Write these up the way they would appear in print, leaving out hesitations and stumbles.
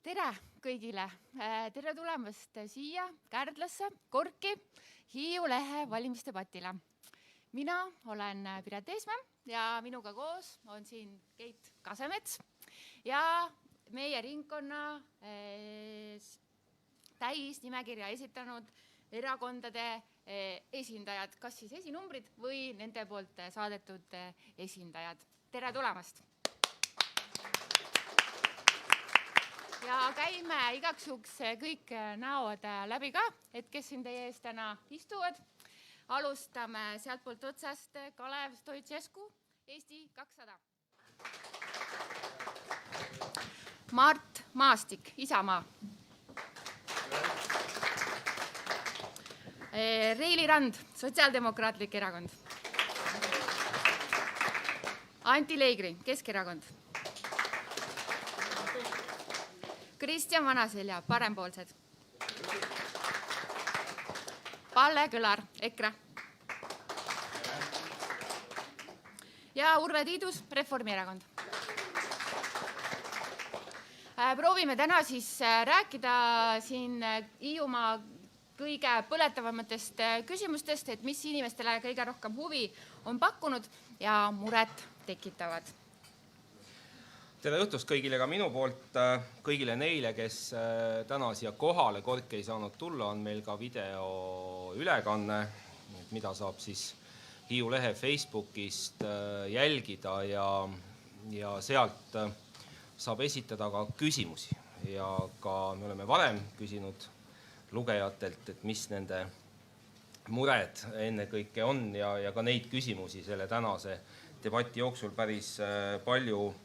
Tere kõigile! Tere tulemast siia Kärdlasse, Korki, Hiiu Lehe valimisdebatile. Mina olen Piret Eesmäe ja minuga koos on siin Keit Kasemets ja meie ringkonna täisnimekirja esitanud erakondade esindajad, kas siis esinumbrid või nende poolt saadetud esindajad. Tere tulemast! Ja käime igaks juhuks kõik näod läbi ka, et kes siin teie ees täna istuvad. Alustame sealt poolt otsast Kalev Stoicescu, Eesti 200. Mart Maastik, Isamaa. Reili Rand, Sotsiaaldemokraatlik erakond. Anti Leigri, Keskerakond. Kristjan Vanaselja, Parempoolsed. Palle Kõlar, EKRE. Ja Urve Tiidus, Reformierakond. Proovime täna siis rääkida siin Hiiumaa kõige põletavamatest küsimustest, et mis inimestele kõige rohkem huvi on pakkunud ja muret tekitavad. Tere õhtust kõigile ka minu poolt. Kõigile neile, kes täna siia kohale Korki ei saanud tulla, on meil ka video ülekanne, mida saab siis Hiiu Lehe Facebookist jälgida ja sealt saab esitada ka küsimusi. Ja ka me oleme varem küsinud lugejatelt, et mis nende mured ennekõike on ja ka neid küsimusi selle tänase debati jooksul päris palju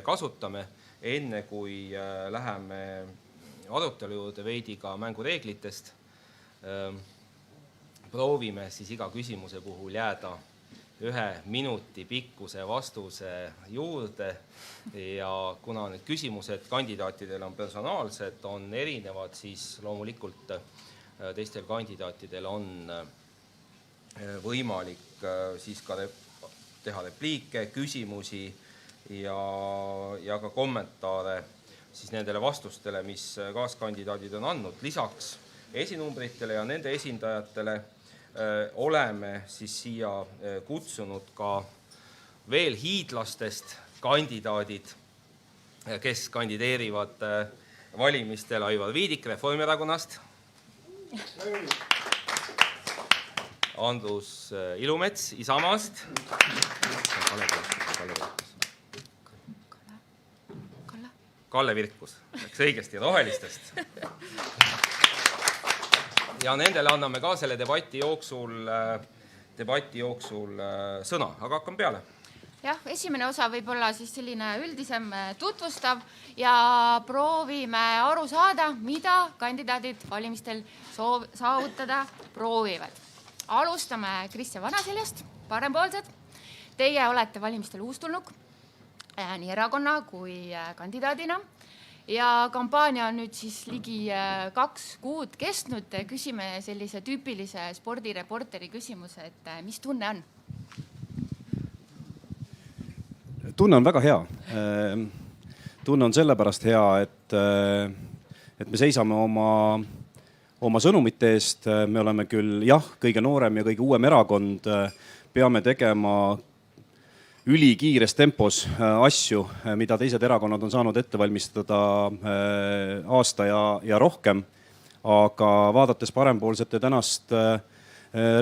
kasutame. Enne kui läheme arutelu juurde veidi ka mängureeglitest, proovime siis iga küsimuse puhul jääda 1 minuti pikkuse vastuse juurde ja kuna need küsimused kandidaatidel on personaalsed, on erinevad, siis loomulikult teistel kandidaatidel on võimalik siis ka teha repliike, küsimusi ja ka kommentaare siis nendele vastustele, mis kaaskandidaadid on andnud. Lisaks esinumbritele ja nende esindajatele oleme siis siia kutsunud ka veel hiidlastest kandidaadid, kes kandideerivad valimistel. Aivar Viidik Reformierakonnast, Andrus Ilumets Isamaast, Kalle Virkus, läks õigesti, Rohelistest. Ja nendele anname ka selle debati jooksul sõna, aga hakkame peale. Jah, esimene osa võib olla siis selline üldisem tutvustav ja proovime aru saada, mida kandidaadid valimistel saavutada proovivad. Alustame Kristjan Vanaseljast, Parempoolsed. Teie olete valimistel uustulnuk nii erakonna kui kandidaadina ja kampaania on nüüd siis ligi 2 kuud kestnud. Küsime sellise tüüpilise spordireporteri küsimuse, et mis tunne on? Tunne on väga hea. Tunne on sellepärast hea, et me seisame oma sõnumite eest. Me oleme küll kõige noorem ja kõige uuem erakond, peame tegema ülikiires tempos asju, mida teised erakonnad on saanud ette valmistada aasta ja rohkem. Aga vaadates Parempoolsete tänast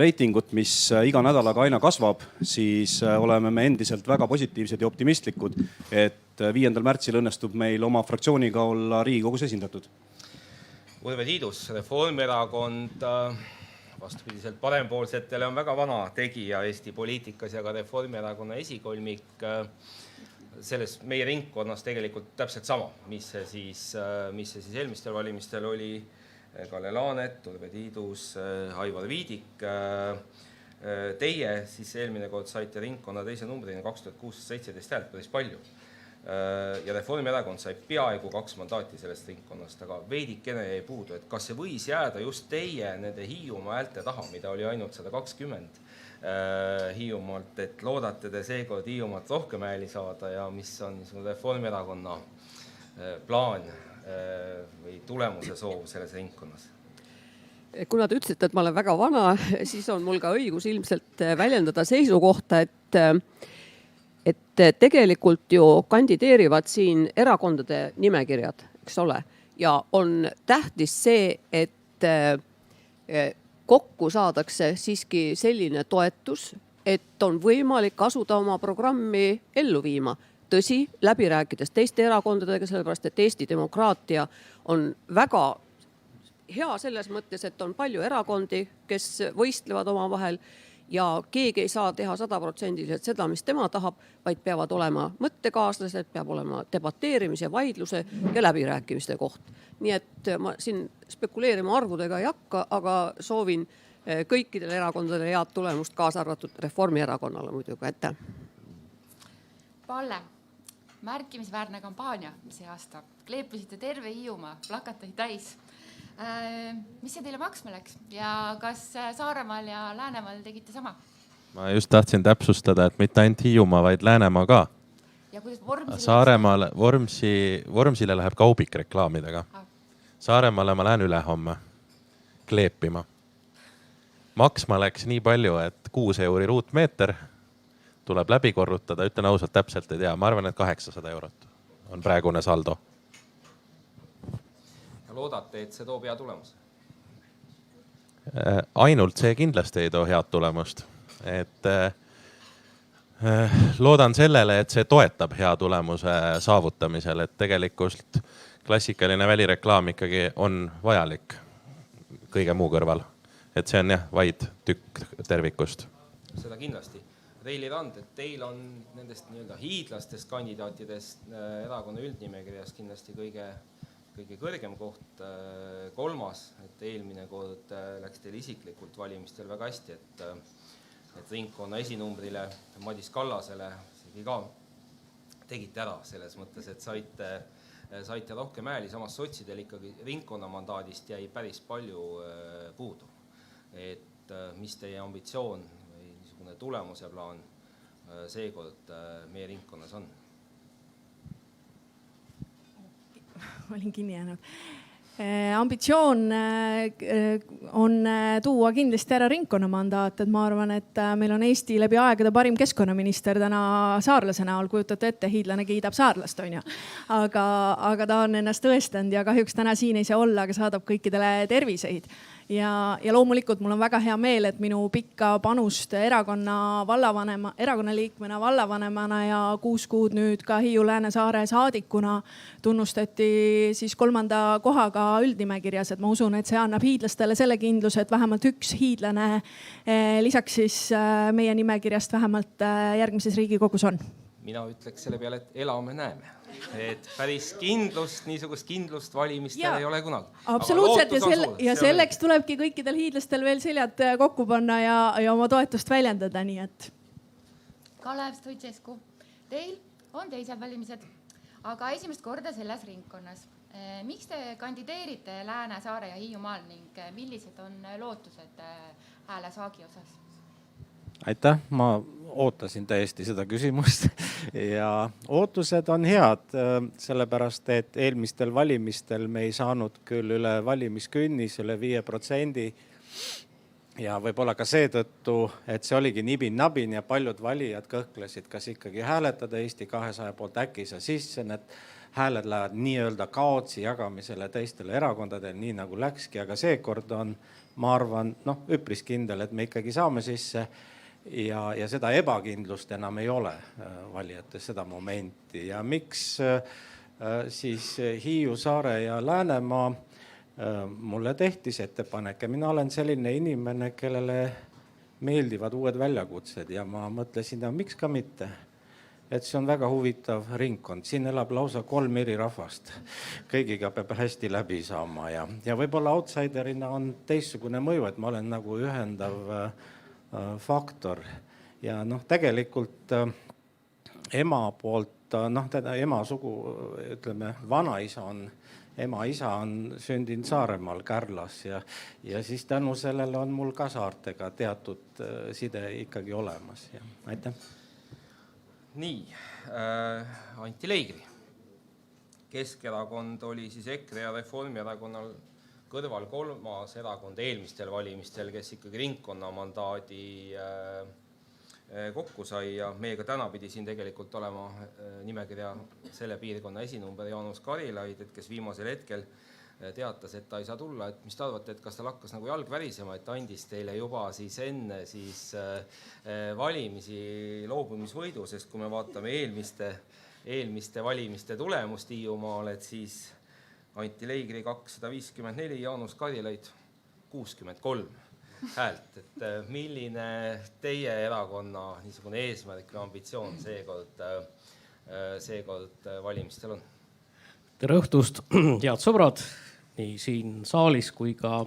reitingut, mis iga nädalaga aina kasvab, siis oleme me endiselt väga positiivsed ja optimistlikud, et 5. märtsil õnnestub meil oma fraktsiooniga olla Riigikogus esindatud. Urve Tiidus, Reformierakond vastupidiselt Parempoolsetele on väga vana tegija Eesti poliitikas ja ka Reformierakonna esikolmik. Selles meie ringkonnas tegelikult täpselt sama, mis see siis eelmistel valimistel oli. Kalle Laanet, Urve Tiidus, Aivar Viidik. Teie siis eelmine kord saite ringkonna teise numbrina 2617 häält, päris palju. Ja Reformierakond sai peaaegu 2 mandaati sellest ringkonnast, aga veidikene jäi puudu, et kas see võis jääda just teie nende Hiiumaa häälte taha, mida oli ainult 120 Hiiumaalt, et loodate te seekord Hiiumaalt rohkem hääli saada ja mis on Reformierakonna plaan või tulemuse soov selles ringkonnas? Kuna te ütlesite, et ma olen väga vana, siis on mul ka õigus ilmselt väljendada seisukohta, et tegelikult ju kandideerivad siin erakondade nimekirjad, eks ole. Ja on tähtis see, et kokku saadakse siiski selline toetus, et on võimalik asuda oma programmi ellu viima. Tõsi, läbi rääkides teiste erakondadega, sellepärast et Eesti demokraatia on väga hea selles mõttes, et on palju erakondi, kes võistlevad omavahel ja keegi ei saa teha 100% seda, mis tema tahab, vaid peavad olema mõttekaaslased, peab olema debateerimise, vaidluse ja läbirääkimiste koht. Nii et ma siin spekuleerima arvudega ei hakka, aga soovin kõikidele erakondadele head tulemust, kaasa arvatud Reformierakonnale muidugi. Aitäh! Palle, märkimisväärne kampaania see aasta. Kleepusite terve Hiiumaa, plakatid täis. Mis see teile maksma läks ja kas Saaremaal ja Läänemaal tegite sama? Ma just tahtsin täpsustada, et mitte ainult Hiiumaa, vaid Läänemaa ka. Ja kuidas Vormsile? Saaremaal Vormsile läheb kaubik reklaamidega. Saaremaale ma lähen ülehomme kleepima. Maksma läks nii palju, et 6 euri ruutmeeter tuleb läbi korrutada. Ütlen ausalt, täpselt ei tea. Ma arvan, et 800 eurot on praegune saldo. Ja loodate, et see toob hea tulemuse? Ainult see kindlasti ei too head tulemust. Loodan sellele, et see toetab hea tulemuse saavutamisel, et tegelikult klassikaline välireklaam ikkagi on vajalik kõige muu kõrval. Et see on vaid tükk tervikust. Seda kindlasti. Reili Rand, et teil on nendest hiidlastest kandidaatidest erakonna üldnimekirjas kindlasti kõige kõrgem koht, 3. Et eelmine kord läks teil isiklikult valimistel väga hästi, et ringkonna esinumbrile Madis Kallasele ka tegite ära selles mõttes, et saite rohkem hääli, samas sotsidel ikkagi ringkonna mandaadist jäi päris palju puudu. Et mis teie ambitsioon või niisugune tulemuse plaan seekord meie ringkonnas on? Olin kinni jäänud. Ambitsioon on tuua kindlasti ära ringkonna mandaat, et ma arvan, et meil on Eesti läbi aegade parim keskkonnaminister täna saarlase näol, kujutate ette, hiidlane kiidab saarlast, on ju. Aga ta on ennast tõestanud ja kahjuks täna siin ei saa olla, aga saadab kõikidele terviseid. Ja loomulikult mul on väga hea meel, et minu pikka panust erakonna liikmena, vallavanemana ja 6 kuud nüüd ka Hiiu Lääne-Saare saadikuna tunnustati siis 3. kohaga üldnimekirjas. Et ma usun, et see annab hiidlastele selle kindluse, et vähemalt üks hiidlane lisaks siis meie nimekirjast vähemalt järgmises Riigikogus on. Mina ütleks selle peale, et elame näeme. Et päris kindlust, niisugust kindlust valimistel ei ole kunagi. Absoluutselt ja selleks tulebki kõikidel hiidlastel veel seljad kokku panna ja oma toetust väljendada, nii et. Kalev Stoicescu, teil on teised valimised, aga esimest korda selles ringkonnas. Miks te kandideerite Lääne, Saare ja Hiiumaal ning millised on lootused hääle saagi osas? Aitäh, ma ootasin täiesti seda küsimust ja ootused on head, sellepärast, et eelmistel valimistel me ei saanud küll üle valimiskünnis, üle 5% ja võib-olla ka seetõttu, et see oligi nibin-nabin ja paljud valijad kõhklesid, kas ikkagi hääletada Eesti 200 poolt, äkki sa sisse, need hääled lähevad nii-öelda kaotsi jagamisele teistele erakondadele, nii nagu läkski, aga seekord on, ma arvan, üpris kindel, et me ikkagi saame sisse. Ja seda ebakindlust enam ei ole valijates seda momenti. Ja miks siis Hiiu, Saare ja Läänemaa mulle tehtis ettepanek ja mina olen selline inimene, kellele meeldivad uued väljakutsed ja ma mõtlesin, miks ka mitte. Et see on väga huvitav ringkond. Siin elab lausa 3 eri rahvast. Kõigiga peab hästi läbi saama ja võib-olla outsiderina on teistsugune mõju, et ma olen nagu ühendav faktor ja tegelikult ema poolt, ema sugu, ütleme, vanaisa on, ema-isa on sündinud Saaremaal Kärlas ja siis tänu sellele on mul ka saartega teatud side ikkagi olemas. Ja, aitäh. Nii, Anti Leigri. Keskerakond oli siis EKRE ja Reformierakonnal kõrval 3. erakond eelmistel valimistel, kes ikkagi ringkonnamandaadi kokku sai ja meiega täna pidi siin tegelikult olema nimekirja selle piirkonna esinumber Jaanus Karilaid, et kes viimasel hetkel teatas, et ta ei saa tulla, et mis te arvate, et kas tal hakkas nagu jalg värisema, et andis teile juba siis enne siis valimisi loobumisvõidu, sest kui me vaatame eelmiste valimiste tulemust Hiiumaal, et siis Anti Leigri 254, Jaanus Karilaid 63 häält. Et milline teie erakonna niisugune eesmärk ja ambitsioon seekord valimistel on? Tere õhtust, head sõbrad, nii siin saalis kui ka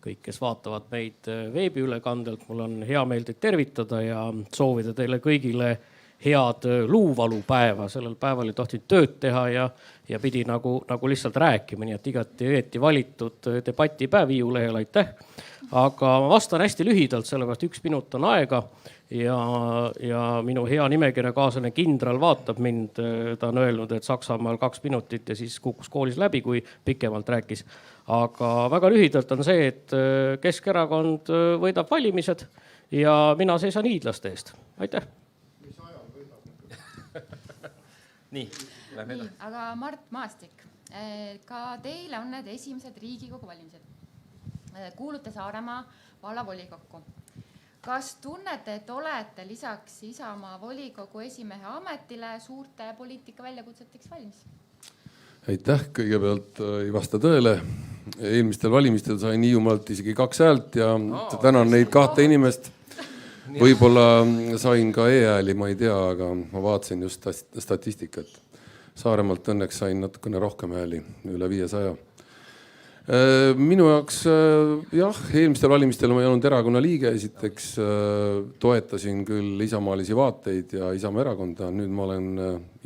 kõik, kes vaatavad meid veebiülekandelt. Mul on hea meel teid tervitada ja soovida teile kõigile head luuvalupäeva. Sellel päeval ei tohtinud tööd teha ja pidi nagu lihtsalt rääkima, nii et igati õieti valitud debatipäev Hiiu lehel, aitäh. Aga ma vastan hästi lühidalt, sellepärast 1 minut on aega ja minu hea nimekirjakaaslane kindral vaatab mind. Ta on öelnud, et Saksamaal 2 minutit ja siis kukkus koolis läbi, kui pikemalt rääkis. Aga väga lühidalt on see, et Keskerakond võidab valimised ja mina seisan hiidlaste eest. Aitäh! Nii, lähme edasi. Aga Mart Maastik, ka teile on need esimesed Riigikogu valimised. Kuulute Saaremaa vallavolikokku. Kas tunnete, et olete lisaks Isamaa volikogu esimehe ametile suurte poliitika väljakutseteks valmis? Aitäh, kõigepealt ei vasta tõele. Eelmistel valimistel sain Hiiumaalt isegi 2 häält ja tänan neid 2 inimest. Võib-olla sain ka e-hääli, ma ei tea, aga ma vaatasin just statistikat. Saaremaalt õnneks sain natukene rohkem hääli, üle 500. Minu jaoks jah, eelmistel valimistel ma ei olnud erakonna liige, esiteks toetasin küll isamaalisi vaateid ja Isamaa erakonda. Nüüd ma olen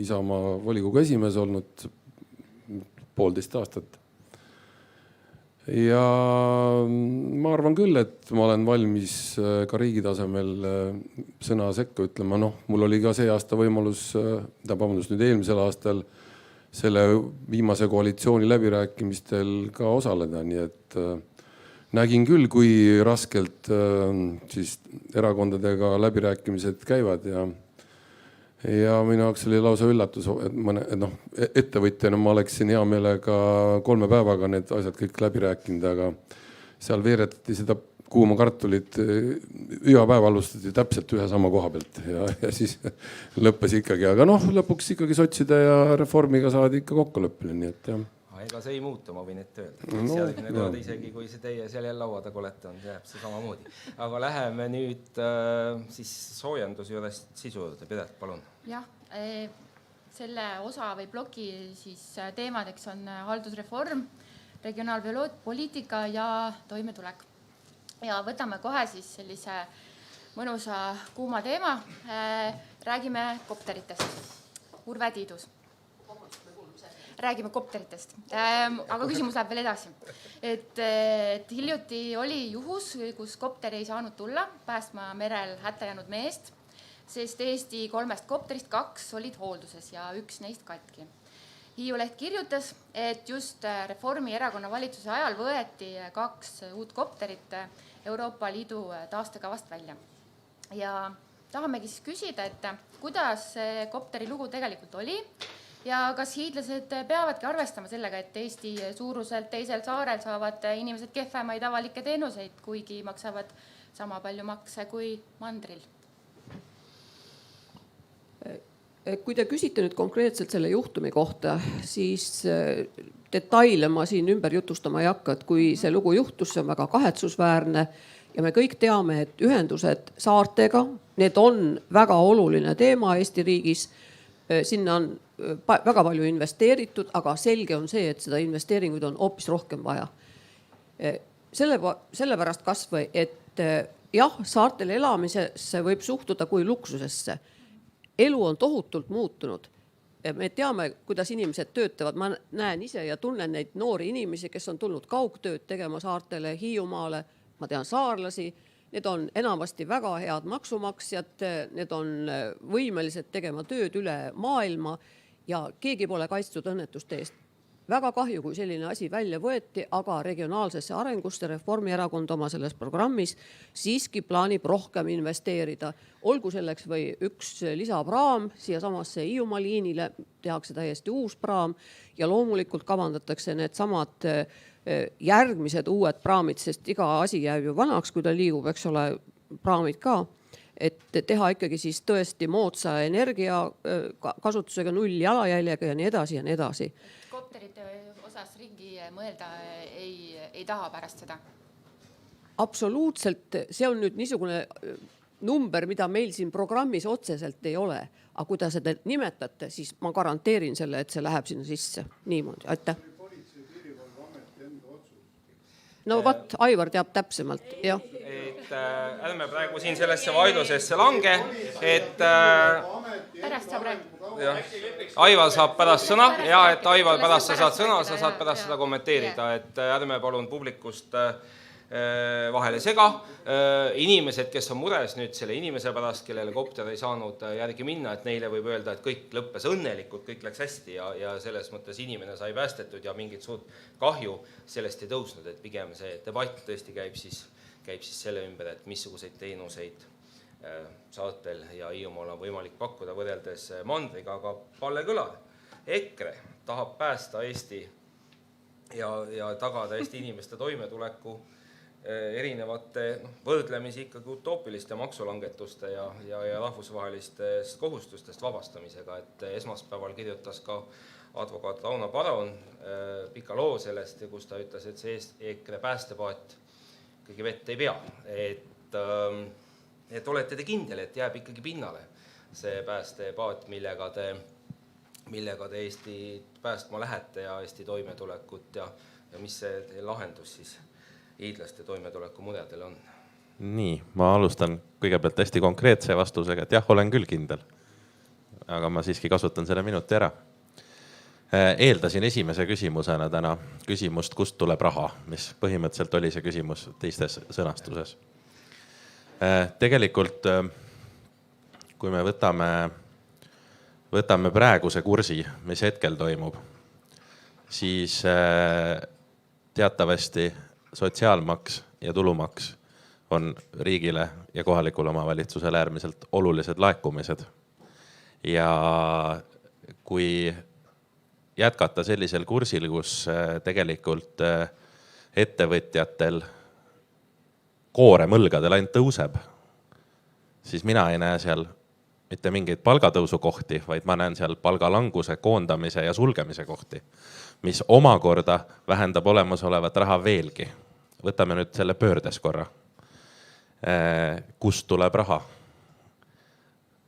Isamaa volikogu esimees olnud 1,5 aastat. Ja ma arvan küll, et ma olen valmis ka riigi tasemel sõna sekka ütlema. Mul oli ka see aasta võimalus, nüüd eelmisel aastal selle viimase koalitsiooni läbirääkimistel ka osaleda. Nii et nägin küll, kui raskelt siis erakondadega läbirääkimised käivad ja minu jaoks oli lausa üllatus, et ettevõtjana ma oleksin hea meelega 3 päevaga need asjad kõik läbi rääkinud, aga seal veeretati seda kuuma kartulit, iga päev alustati täpselt ühe sama koha pealt ja siis lõppes ikkagi, aga lõpuks ikkagi sotside ja Reformiga saadi ikka kokkuleppele, nii et jah. Ega see ei muutu, ma võin ette öelda. Järgmine kord isegi, kui see teie seal jälle laua taga olete, on jääb see samamoodi. Aga läheme nüüd siis soojendus juurest sisu juurde. Piret, palun. Jah, selle osa või ploki siis teemadeks on haldusreform, regionaalpoliitika ja toimetulek. Ja võtame kohe siis sellise mõnusa kuuma teema. Räägime kopteritest. Urve Tiidus. Räägime kopteritest, aga küsimus läheb veel edasi. Et hiljuti oli juhus, kus kopter ei saanud tulla päästma merel hätta jäänud meest, sest Eesti 3 kopterist 2 olid hoolduses ja 1 neist katki. Hiiu Leht kirjutas, et just Reformierakonna valitsuse ajal võeti 2 uut kopterit Euroopa Liidu taastekavast välja. Ja tahamegi siis küsida, et kuidas see kopteri lugu tegelikult oli ja kas hiidlased peavadki arvestama sellega, et Eesti suuruselt teisel saarel saavad inimesed kehvemaid avalikke teenuseid, kuigi maksavad sama palju makse kui mandril? Kui te küsite nüüd konkreetselt selle juhtumi kohta, siis detaile ma siin ümber jutustama ei hakka, et kui see lugu juhtus, see on väga kahetsusväärne ja me kõik teame, et ühendused saartega, need on väga oluline teema Eesti riigis. Sinna on väga palju investeeritud, aga selge on see, et seda investeeringuid on hoopis rohkem vaja. Sellepärast kas või, et jah, saartel elamisesse võib suhtuda kui luksusesse. Elu on tohutult muutunud. Me teame, kuidas inimesed töötavad. Ma näen ise ja tunnen neid noori inimesi, kes on tulnud kaugtööd tegema saartele, Hiiumaale. Ma tean saarlasi. Need on enamasti väga head maksumaksjad. Need on võimelised tegema tööd üle maailma ja keegi pole kaitstud õnnetuste eest. Väga kahju, kui selline asi välja võeti, aga regionaalsesse arengusse Reformierakond oma selles programmis siiski plaanib rohkem investeerida. Olgu selleks või üks lisapraam siia samasse Hiiumaa liinile, tehakse täiesti uus praam ja loomulikult kavandatakse need samad järgmised uued praamid, sest iga asi jääb ju vanaks, kui ta liigub, eks ole, praamid ka. Et teha ikkagi siis tõesti moodsa energia kasutusega, 0 jalajäljega ja nii edasi ja nii edasi. Kopterite osas ringi mõelda ei taha pärast seda? Absoluutselt, see on nüüd niisugune number, mida meil siin programmis otseselt ei ole. Aga kui te seda nimetate, siis ma garanteerin selle, et see läheb sinna sisse. Niimoodi, aitäh. No vat, Aivar teab täpsemalt, jah. Ärme praegu siin sellesse vaidlusesse lange, et Pärast saab rääkida. Aivar saab pärast sõna ja et Aivar pärast sa saad sõna, sa saad pärast seda kommenteerida, et ärme palun publikust vahele sega. Inimesed, kes on mures nüüd selle inimese pärast, kellele kopter ei saanud järgi minna, et neile võib öelda, et kõik lõppes õnnelikult, kõik läks hästi ja selles mõttes inimene sai päästetud ja mingit suurt kahju sellest ei tõusnud, et pigem see debatt tõesti käib siis selle ümber, et missuguseid teenuseid saartel ja Hiiumaal on võimalik pakkuda võrreldes mandriga, aga Palle Kõlar, EKRE tahab päästa Eesti ja tagada Eesti inimeste toimetuleku erinevate võrdlemisi ikkagi utoopiliste maksulangetuste ja rahvusvahelistest kohustustest vabastamisega, et esmaspäeval kirjutas ka advokaat Rauno Paron pika loo sellest, kus ta ütles, et see EKRE päästepaat ikkagi vett ei pea, et olete te kindel, et jääb ikkagi pinnale see päästepaat, millega te Eestit päästma lähete ja Eesti toimetulekut ja mis see lahendus siis hiidlaste toimetuleku muredel on? Nii, ma alustan kõigepealt hästi konkreetse vastusega, et jah, olen küll kindel. Aga ma siiski kasutan selle minuti ära. Eeldasin esimese küsimusena täna küsimust, kust tuleb raha, mis põhimõtteliselt oli see küsimus teistes sõnastuses. Tegelikult, kui me võtame praeguse kursi, mis hetkel toimub, siis teatavasti sotsiaalmaks ja tulumaks on riigile ja kohalikule omavalitsusele äärmiselt olulised laekumised. Ja kui jätkata sellisel kursil, kus tegelikult ettevõtjatel koorem õlgadel ainult tõuseb, siis mina ei näe seal mitte mingeid palgatõusu kohti, vaid ma näen seal palgalanguse, koondamise ja sulgemise kohti, mis omakorda vähendab olemasolevat raha veelgi. Võtame nüüd selle pöördes korra. Kust tuleb raha?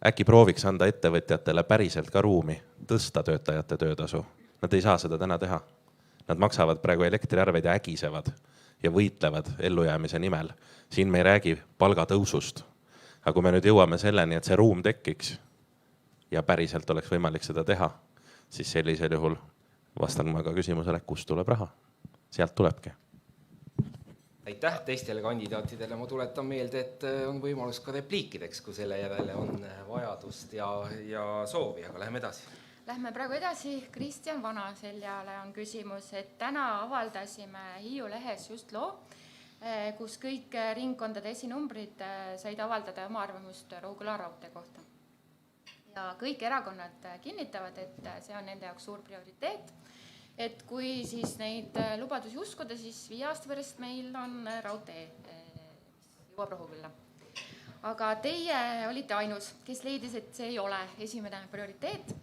Äkki prooviks anda ettevõtjatele päriselt ka ruumi tõsta töötajate töötasu. Nad ei saa seda täna teha. Nad maksavad praegu elektriarveid ja ägisevad ja võitlevad ellujäämise nimel. Siin me ei räägi palgatõusust. Aga kui me nüüd jõuame selleni, et see ruum tekiks ja päriselt oleks võimalik seda teha, siis sellisel juhul vastan ma ka küsimusele, kust tuleb raha. Sealt tulebki. Aitäh teistele kandidaatidele. Ma tuletan meelde, et on võimalus ka repliikideks, kui selle järele on vajadust ja soovi, aga läheme edasi. Lähme praegu edasi. Kristjan Vanaseljale on küsimus, et täna avaldasime Hiiu lehes just loo, kus kõik ringkondade esinumbrid said avaldada oma arvamust Rohuküla raudtee kohta. Ja kõik erakonnad kinnitavad, et see on nende jaoks suur prioriteet. Et kui siis neid lubadusi uskuda, siis 5 aasta pärast meil on raudtee, mis jõuab Rohukülla. Aga teie olite ainus, kes leidis, et see ei ole esimene prioriteet.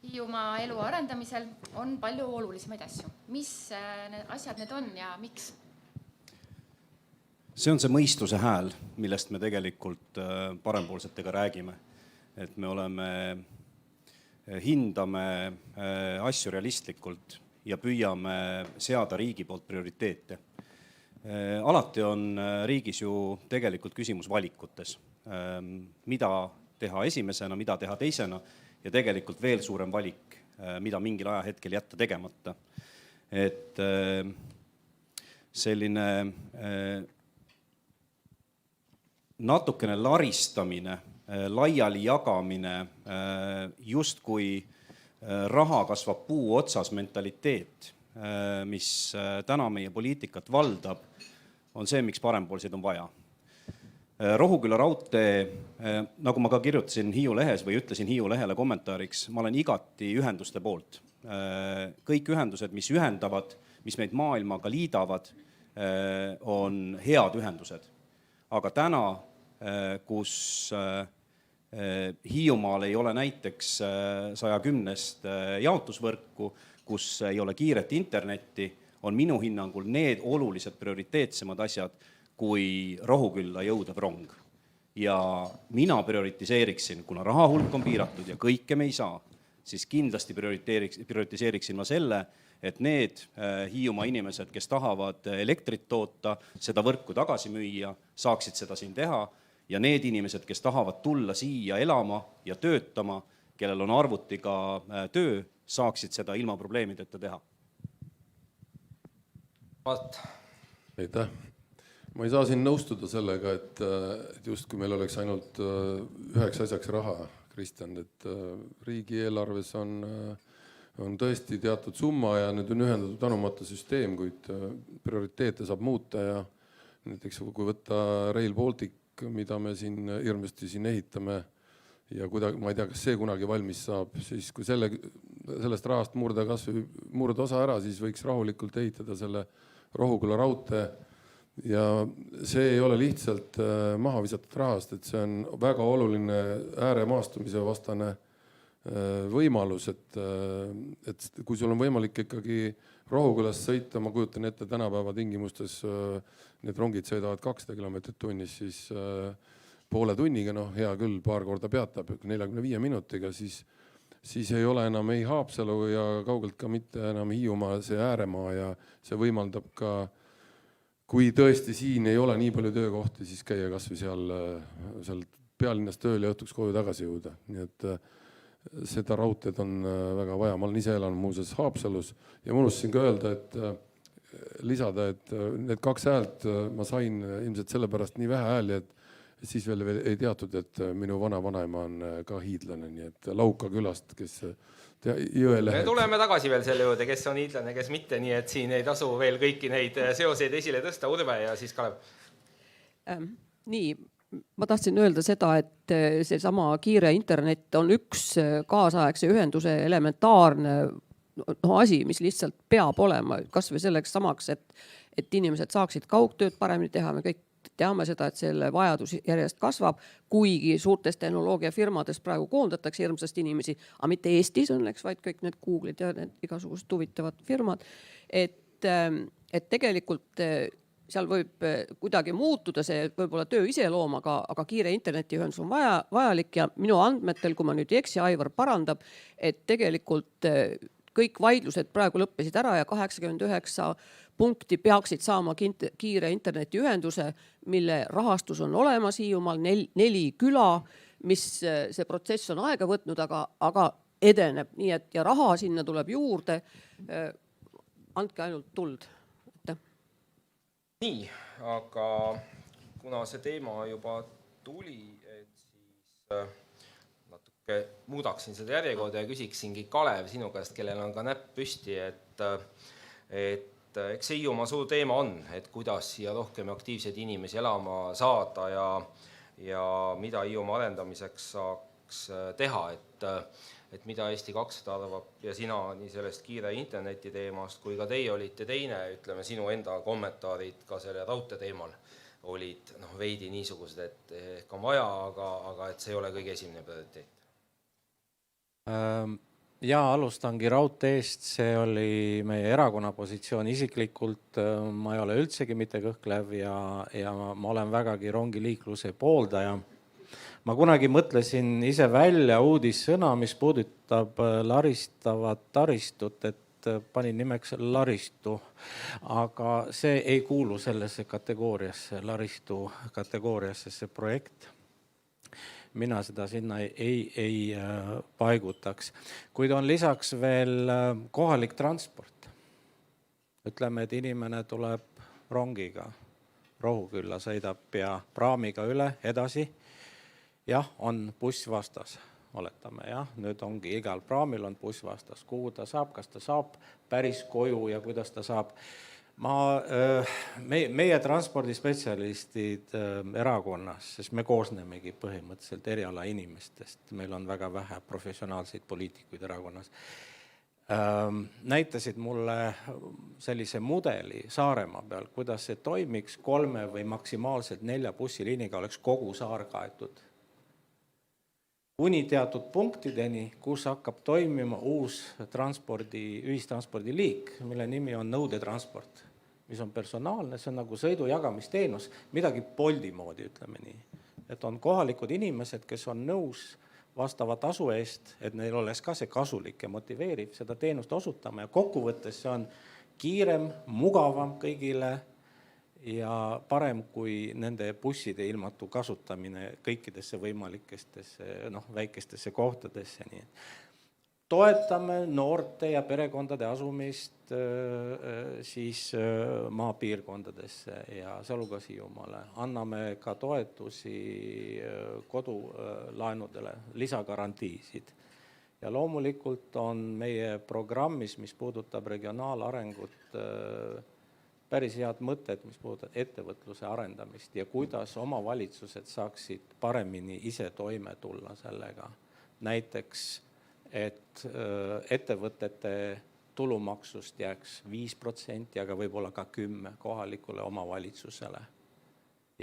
Hiiumaa elu arendamisel on palju olulisemaid asju. Mis asjad need on ja miks? See on see mõistuse hääl, millest me tegelikult parempoolsetega räägime. Et me hindame asju realistlikult ja püüame seada riigi poolt prioriteete. Alati on riigis ju tegelikult küsimus valikutes. Mida teha esimesena, mida teha teisena ja tegelikult veel suurem valik, mida mingil ajahetkel jätta tegemata. Et selline natukene laristamine, laiali jagamine, just kui raha kasvab puu otsas mentaliteet, mis täna meie poliitikat valdab, on see, miks parempoolseid on vaja. Rohuküla raudtee, nagu ma ka kirjutasin Hiiu lehes või ütlesin Hiiu lehele kommentaariks, ma olen igati ühenduste poolt. Kõik ühendused, mis ühendavad, mis meid maailmaga liidavad, on head ühendused. Aga täna, kus Hiiumaal ei ole näiteks 110 jaotusvõrku, kus ei ole kiiret internetti, on minu hinnangul need olulised prioriteetsemad asjad, kui Rohukülla jõudev rong. Ja mina prioritiseeriksin, kuna raha hulk on piiratud ja kõike me ei saa, siis kindlasti prioritiseeriksin ma selle, et need Hiiumaa inimesed, kes tahavad elektrit toota, seda võrku tagasi müüa, saaksid seda siin teha. Ja need inimesed, kes tahavad tulla siia elama ja töötama, kellel on arvutiga töö, saaksid seda ilma probleemideta teha. Aitäh. Ma ei saa siin nõustuda sellega, et just kui meil oleks ainult üheks asjaks raha, Kristjan, et riigieelarves on tõesti teatud summa ja nüüd on ühendatud anumata süsteem, kuid prioriteete saab muuta ja näiteks kui võtta Rail Baltic, mida me siin hirmsasti siin ehitame ja ma ei tea, kas see kunagi valmis saab, siis kui sellest rahast murda osa ära, siis võiks rahulikult ehitada selle Rohuküla raudtee. Ja see ei ole lihtsalt maha visatud rahast, et see on väga oluline ääremaastumise vastane võimalus, et kui sul on võimalik ikkagi Rohukülast sõita, ma kujutan ette tänapäeva tingimustes, need rongid sõidavad 200 kilomeetrit tunnis, siis poole tunniga, hea küll, paar korda peatab, 45 minutiga, siis ei ole enam ei Haapsalu ja kaugelt ka mitte enam Hiiumaa see ääremaa ja see võimaldab ka, kui tõesti siin ei ole nii palju töökohti, siis käia kas või seal pealinnas tööl ja õhtuks koju tagasi jõuda. Nii et seda raudteed on väga vaja. Ma olen ise elanud muuseas Haapsalus ja ma unustasin ka öelda, et lisada, et need 2 häält ma sain ilmselt sellepärast nii vähe hääli, et siis veel ei teatud, et minu vanaema on ka hiidlane, nii et Lauka külast, kes Jõelehed. Me tuleme tagasi veel selle juurde, kes on hiidlane, kes mitte, nii et siin ei tasu veel kõiki neid seoseid esile tõsta. Urve ja siis Kalev. Nii, ma tahtsin öelda seda, et see sama kiire internet on üks kaasaegse ühenduse elementaarne asi, mis lihtsalt peab olema, kas või selleks samaks, et inimesed saaksid kaugtööd paremini teha, me kõik teame seda, et selle vajadus järjest kasvab, kuigi suurtes tehnoloogiafirmades praegu koondatakse hirmsasti inimesi, aga mitte Eestis õnneks, vaid kõik need Google'id ja need igasugused huvitavad firmad. Et tegelikult seal võib kuidagi muutuda see võib-olla töö iseloom, aga kiire internetiühendus on vajalik ja minu andmetel, kui ma nüüd ei eksi, Aivar parandab, et tegelikult kõik vaidlused praegu lõppesid ära ja 89 punkti peaksid saama kiire internetiühenduse, mille rahastus on olemas Hiiumaal, 4 küla, mis see protsess on aega võtnud, aga edeneb. Nii et ja raha sinna tuleb juurde. Andke ainult tuld. Nii, aga kuna see teema juba tuli, et siis natuke muudaksin seda järjekorda ja küsiksingi Kalev sinu käest, kellel on ka näpp püsti, et eks see Hiiumaa suur teema on, et kuidas siia rohkem aktiivseid inimesi elama saada ja mida Hiiumaa arendamiseks saaks teha, et mida Eesti 200 arvab ja sina nii sellest kiire interneti teemast, kui ka teie olite teine, ütleme sinu enda kommentaarid ka selle raudtee teemal olid veidi niisugused, et ehk on vaja, aga et see ei ole kõige esimene prioriteet. Ja alustangi raudteest, see oli meie erakonna positsioon isiklikult, ma ei ole üldsegi mitte kõhklev ja ma olen vägagi rongiliikluse pooldaja. Ma kunagi mõtlesin ise välja uudissõna, mis puudutab laristavat taristut, et panin nimeks laristu, aga see ei kuulu sellesse kategooriasse, laristu kategooriasse see projekt. Mina seda sinna ei paigutaks. Kuid on lisaks veel kohalik transport. Ütleme, et inimene tuleb rongiga, Rohukülla sõidab ja praamiga üle edasi. Jah, on buss vastas. oletame jah, nüüd ongi igal praamil on buss vastas, kuhu ta saab, kas ta saab päris koju ja kuidas ta saab. Meie transpordispetsialistid erakonnas, sest me koosnemegi põhimõtteliselt eriala inimestest, meil on väga vähe professionaalseid poliitikuid erakonnas, näitasid mulle sellise mudeli Saaremaa peal, kuidas see toimiks 3 või maksimaalselt 4 bussiliiniga oleks kogu saar kaetud. Kuni teatud punktideni, kus hakkab toimima uus ühistranspordi liik, mille nimi on nõudetransport, mis on personaalne, see on nagu sõidujagamisteenus, midagi Bolti moodi, ütleme nii. Et on kohalikud inimesed, kes on nõus vastava tasu eest, et neil oleks ka see kasulik ja motiveeriv seda teenust osutama ja kokkuvõttes see on kiirem, mugavam kõigile ja parem kui nende busside ilmatu kasutamine kõikidesse võimalikestesse väikestesse kohtadesse. Nii. Toetame noorte ja perekondade asumist siis maapiirkondadesse ja sealhulgas Hiiumaale. Anname ka toetusi kodulaenudele, lisagarantiisid. Ja loomulikult on meie programmis, mis puudutab regionaalarengut, päris head mõtted, mis puudutab ettevõtluse arendamist ja kuidas omavalitsused saaksid paremini ise toime tulla sellega. Näiteks et ettevõtete tulumaksust jääks 5%, aga võib-olla ka 10% kohalikule omavalitsusele.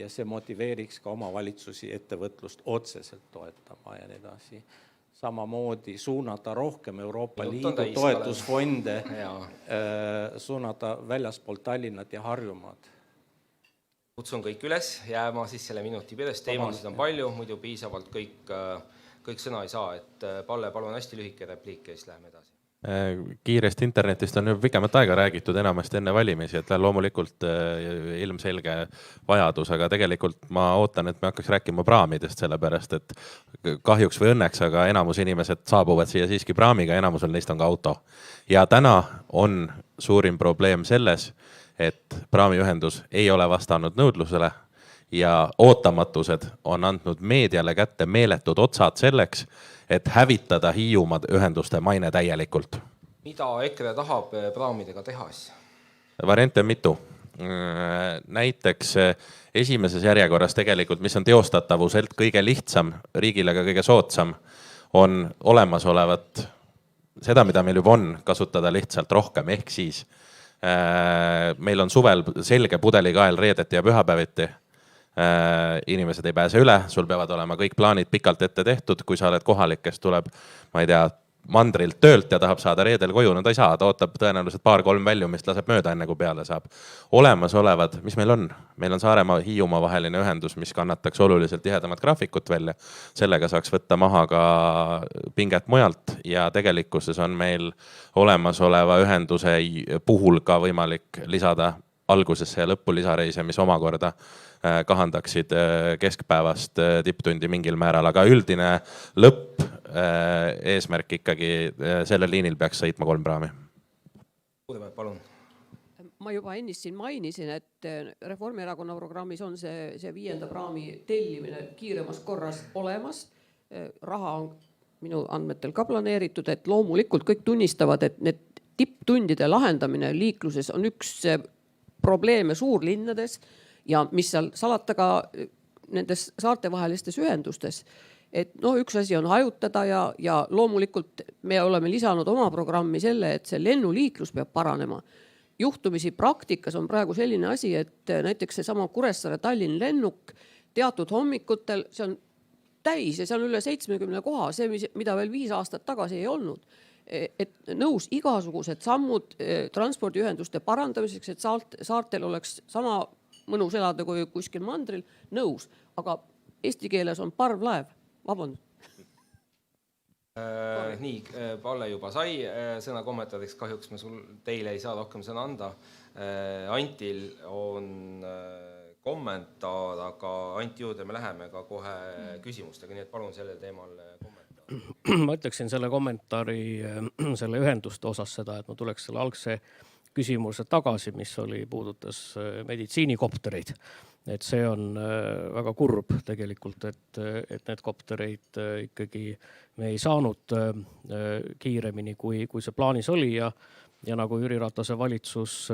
Ja see motiveeriks ka omavalitsusi ettevõtlust otseselt toetama ja nii edasi. Samamoodi suunata rohkem Euroopa Liidu toetusfonde, suunata väljaspool Tallinnat ja Harjumaad. Kutsun kõik üles jääma siis selle minuti piires, teemasid on palju, muidu piisavalt kõik sõna ei saa, et Palle, palun hästi lühike repliik ja siis läheme edasi. Kiirest internetist on juba pikemat aega räägitud enamasti enne valimisi, et loomulikult ilmselge vajadus, aga tegelikult ma ootan, et me hakkaks rääkima praamidest, sellepärast et kahjuks või õnneks, aga enamus inimesed saabuvad siia siiski praamiga, enamusel neist on ka auto. Ja täna on suurim probleem selles, et praamiühendus ei ole vastanud nõudlusele ja ootamatused on andnud meediale kätte meeletud otsad selleks, et hävitada Hiiumaa ühenduste maine täielikult. Mida EKRE tahab praamidega tehas? Variante on mitu. Näiteks esimeses järjekorras tegelikult, mis on teostatavuselt kõige lihtsam, riigile ka kõige soodsam, on olemasolevat, seda mida meil juba on, kasutada lihtsalt rohkem, ehk siis meil on suvel selge pudelikael reedeti ja pühapäeviti. Inimesed ei pääse üle, sul peavad olema kõik plaanid pikalt ette tehtud, kui sa oled kohalik, kes tuleb, ma ei tea, mandrilt töölt ja tahab saada reedel koju, no ta ei saa, ta ootab tõenäoliselt 2-3 väljumist, laseb mööda enne kui peale saab. Olemasolevad, mis meil on? Meil on Saaremaa Hiiumaa vaheline ühendus, mis kannataks oluliselt tihedamat graafikut välja. Sellega saaks võtta maha ka pinget mujalt ja tegelikkuses on meil olemasoleva ühenduse puhul ka võimalik lisada algusesse ja lõppu lisareise, mis omakorda kahandaksid keskpäevast tipptundi mingil määral, aga üldine lõpp eesmärk ikkagi sellel liinil peaks sõitma 3 praami. Palun. Ma juba ennist siin mainisin, et Reformierakonna programmis on see 5. praami tellimine kiiremas korras olemas. Raha on minu andmetel ka planeeritud, et loomulikult kõik tunnistavad, et need tipptundide lahendamine liikluses on üks probleeme suurlinnades ja mis seal salata ka nendes saartevahelistes ühendustes. Et üks asi on hajutada ja loomulikult me oleme lisanud oma programmi selle, et see lennuliiklus peab paranema. Juhtumisi praktikas on praegu selline asi, et näiteks see sama Kuressaare-Tallinn lennuk teatud hommikutel, see on täis ja see on üle 70 koha, see, mida veel 5 aastat tagasi ei olnud. Et nõus igasugused sammud transpordiühenduste parandamiseks, et saartel oleks sama mõnus elada kui kuskil mandril, nõus. Aga eesti keeles on parvlaev. Vabandust. Nii, Palle juba sai sõna kommentaariks, kahjuks me teile ei saa rohkem sõna anda. Antil on kommentaar, aga Anti juurde me läheme ka kohe küsimustega, nii et palun sellel teemal kommentaar. Ma ütleksin selle kommentaari selle ühenduste osas seda, et ma tuleks selle algse küsimuse tagasi, mis puudutas meditsiinikoptereid. Et see on väga kurb tegelikult, et need koptereid ikkagi me ei saanud kiiremini, kui see plaanis oli ja nagu Jüri Ratase valitsus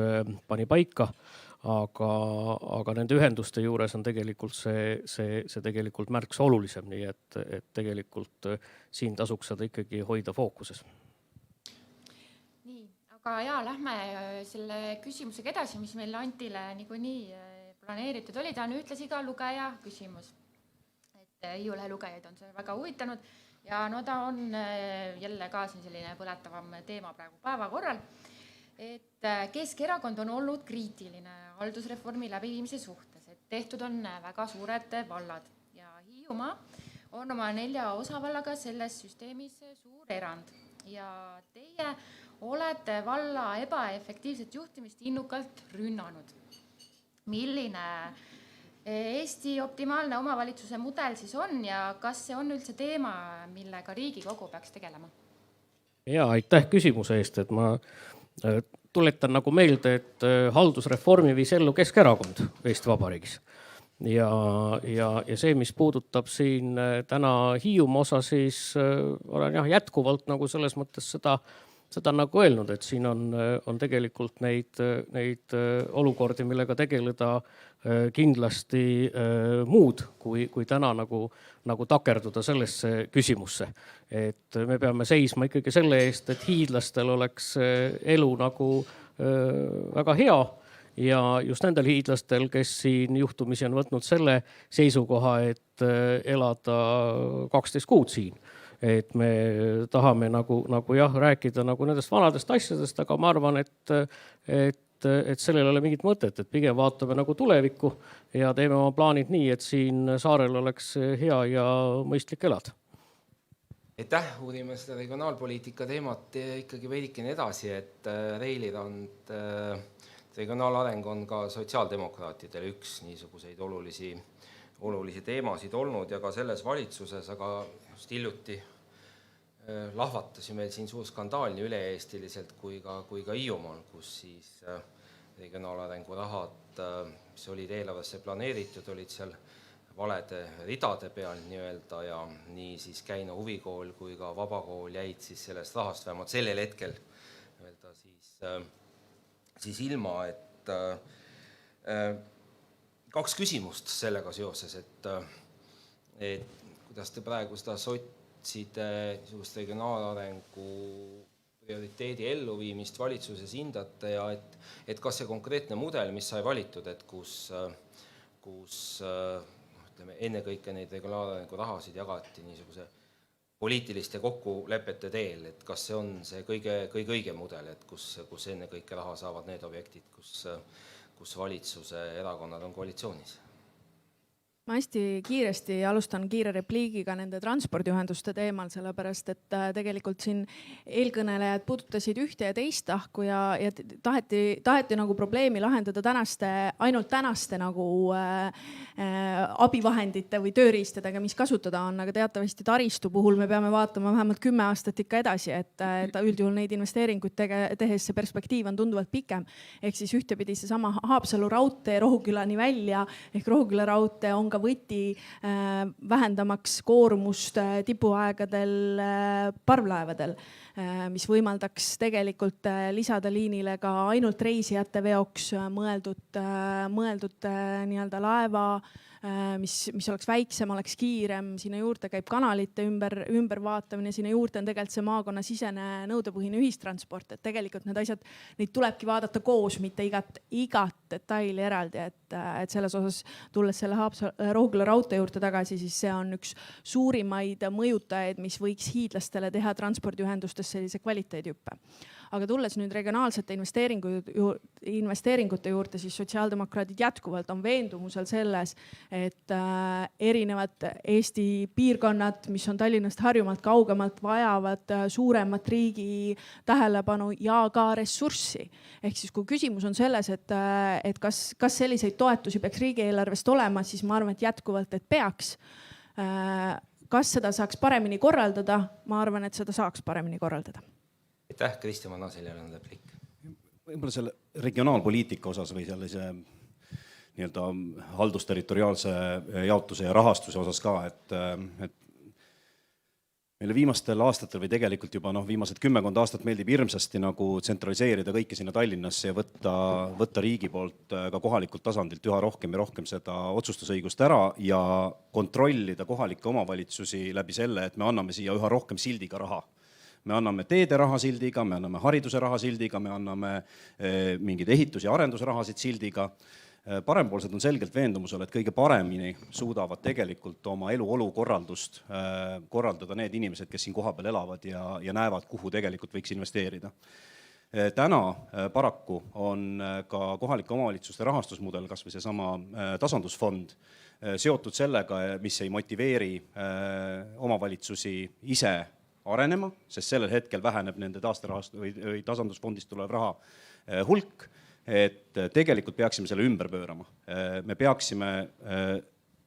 pani paika, aga nende ühenduste juures on tegelikult see tegelikult märksa olulisem, nii et tegelikult siin tasuks seda ikkagi hoida fookuses. Nii, aga lähme selle küsimusega edasi, mis meil Antile niikuinii planeeritud oli. Ta on ühtlasi ka lugeja küsimus. Et Hiiulehe lugejaid on see väga huvitanud ja no ta on jälle ka siin selline põletavam teema praegu päevakorral. Et Keskerakond on olnud kriitiline haldusreformi läbiviimise suhtes, et tehtud on väga suured vallad ja Hiiumaa on oma 4 osavallaga selles süsteemis suur erand ja teie olete valla ebaefektiivset juhtimist innukalt rünnanud. Milline Eesti optimaalne omavalitsuse mudel siis on ja kas see on üldse teema, millega Riigikogu peaks tegelema? Ja aitäh küsimuse eest, et ma tuletan nagu meelde, et haldusreformi viis ellu Keskerakond Eesti Vabariigis. Ja see, mis puudutab siin täna Hiiumaa osa, siis olen jätkuvalt nagu selles mõttes seda nagu öelnud, et siin on tegelikult neid olukordi, millega tegeleda kindlasti muud, kui täna nagu takerduda sellesse küsimusse. Et me peame seisma ikkagi selle eest, et hiidlastel oleks elu nagu väga hea ja just nendel hiidlastel, kes siin juhtumisi on võtnud selle seisukoha, et elada 12 kuud siin. Et me tahame nagu rääkida nagu nendest vanadest asjadest, aga ma arvan, et sellel ei ole mingit mõtet, et pigem vaatame nagu tulevikku ja teeme oma plaanid nii, et siin saarel oleks hea ja mõistlik elada. Aitäh, uurime seda regionaalpoliitika teemat ikkagi veidikene edasi, et Reilirand regionaalareng on ka sotsiaaldemokraatidele üks niisuguseid olulisi teemasid olnud ja ka selles valitsuses, aga just hiljuti lahvatas ju meil siin suur skandaal nii üle-eestiliselt kui ka Hiiumaal, kus siis regionaalarengu rahad, mis olid eelarvesse planeeritud, olid seal valede ridade peal nii-öelda ja nii siis Käina huvikool kui ka vabakool jäid siis sellest rahast vähemalt sellel hetkel siis ilma, et kaks küsimust sellega seoses, et kuidas te praegu seda sotside regionaalarengu prioriteedi elluviimist valitsuses hindate ja et kas see konkreetne mudel, mis sai valitud, et kus ennekõike neid regionaalarengu rahasid jagati niisuguse poliitiliste kokkulepete teel, et kas see on see kõige õigem mudel, et kus ennekõike raha saavad need objektid, kus valitsuse erakonnad on koalitsioonis? Ma hästi kiiresti alustan kiire repliigiga nende transpordiühenduste teemal, sellepärast et tegelikult siin eelkõnelejad puudutasid ühte ja teist tahku ja taheti nagu probleemi lahendada ainult tänaste nagu abivahendite või tööriistadega, mis kasutada on, aga teatavasti taristu puhul me peame vaatama vähemalt 10 aastat ikka edasi, et üldjuhul neid investeeringuid tehes see perspektiiv on tunduvalt pikem. Ehk siis ühtepidi see sama Haapsalu raudtee Rohukülani välja ehk Rohuküla raudtee on ka võti vähendamaks koormust tipuaegadel parvlaevadel, mis võimaldaks tegelikult lisada liinile ka ainult reisijate veoks mõeldud nii-öelda laeva, mis oleks väiksem, oleks kiirem, sinna juurde käib kanalite ümbervaatamine, sinna juurde on tegelikult see maakonnasisene nõudepõhine ühistransport, et tegelikult need asjad, neid tulebki vaadata koos, mitte igat detaili eraldi, et selles osas tulles selle Rohuküla raudtee juurde tagasi, siis see on üks suurimaid mõjutajaid, mis võiks hiidlastele teha transpordiühendustes sellise kvaliteedihüppe. Aga tulles nüüd regionaalsete investeeringute juurde, siis sotsiaaldemokraadid jätkuvalt on veendumusel selles, et erinevad Eesti piirkonnad, mis on Tallinnast Harjumaalt kaugemalt, vajavad suuremat riigi tähelepanu ja ka ressurssi. Ehk siis kui küsimus on selles, et kas selliseid toetusi peaks riigieelarvest olema, siis ma arvan, et jätkuvalt, et peaks. Kas seda saaks paremini korraldada? Ma arvan, et seda saaks paremini korraldada. Aitäh, Kristjan Vannaseljal on repliik. võib-olla selle regionaalpoliitika osas või sellise nii-öelda haldusterritoriaalse jaotuse ja rahastuse osas ka, et meile viimastel aastatel või tegelikult juba viimased 10 aastat meeldib hirmsasti nagu tsentraliseerida kõike sinna Tallinnasse ja võtta riigi poolt ka kohalikult tasandilt üha rohkem ja rohkem seda otsustusõigust ära ja kontrollida kohalikke omavalitsusi läbi selle, et me anname siia üha rohkem sildiga raha. Me anname teede raha sildiga, me anname hariduse raha sildiga, me anname mingeid ehitus- ja arendusrahasid sildiga. Parempoolsed on selgelt veendumusel, et kõige paremini suudavad tegelikult oma eluolu korraldust korraldada need inimesed, kes siin kohapeal elavad ja näevad, kuhu tegelikult võiks investeerida. Täna paraku on ka kohalike omavalitsuste rahastusmudel, kas või seesama tasandusfond, seotud sellega, mis ei motiveeri omavalitsusi ise arenema, sest sellel hetkel väheneb nende taasterahast või tasandusfondist tulev raha hulk, et tegelikult peaksime selle ümber pöörama. Me peaksime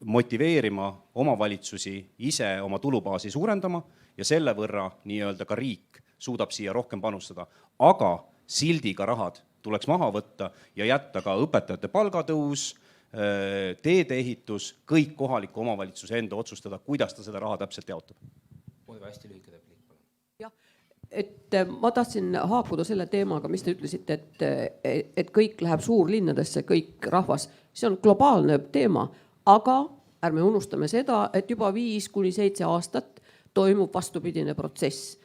motiveerima omavalitsusi ise oma tulubaasi suurendama ja selle võrra nii-öelda ka riik suudab siia rohkem panustada. Aga sildiga rahad tuleks maha võtta ja jätta ka õpetajate palgatõus, teedeehitus, kõik kohaliku omavalitsuse enda otsustada, kuidas ta seda raha täpselt jaotab. Hästi lühike repliik, palun. Jah, et ma tahtsin haakuda selle teemaga, mis te ütlesite, et kõik läheb suurlinnadesse, kõik rahvas. See on globaalne teema, aga ärme unustame seda, et juba 5-7 aastat toimub vastupidine protsess.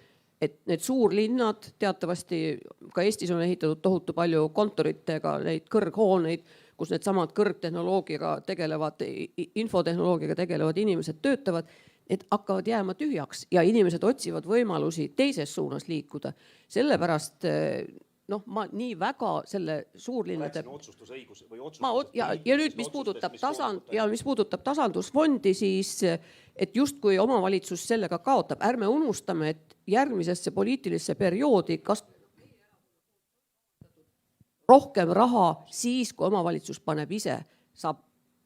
Et need suurlinnad, teatavasti ka Eestis on ehitatud tohutu palju kontoritega neid kõrghooneid, kus need samad kõrgtehnoloogiaga tegelevad, infotehnoloogiaga tegelevad inimesed töötavad, et hakkavad jääma tühjaks ja inimesed otsivad võimalusi teises suunas liikuda. Sellepärast ma nii väga selle suurlinnade... Ja nüüd, mis puudutab tasandusfondi, siis et justkui omavalitsus sellega kaotab. Ärme unustame, et järgmisesse poliitilisse perioodi kas rohkem raha siis, kui omavalitsus paneb ise, saab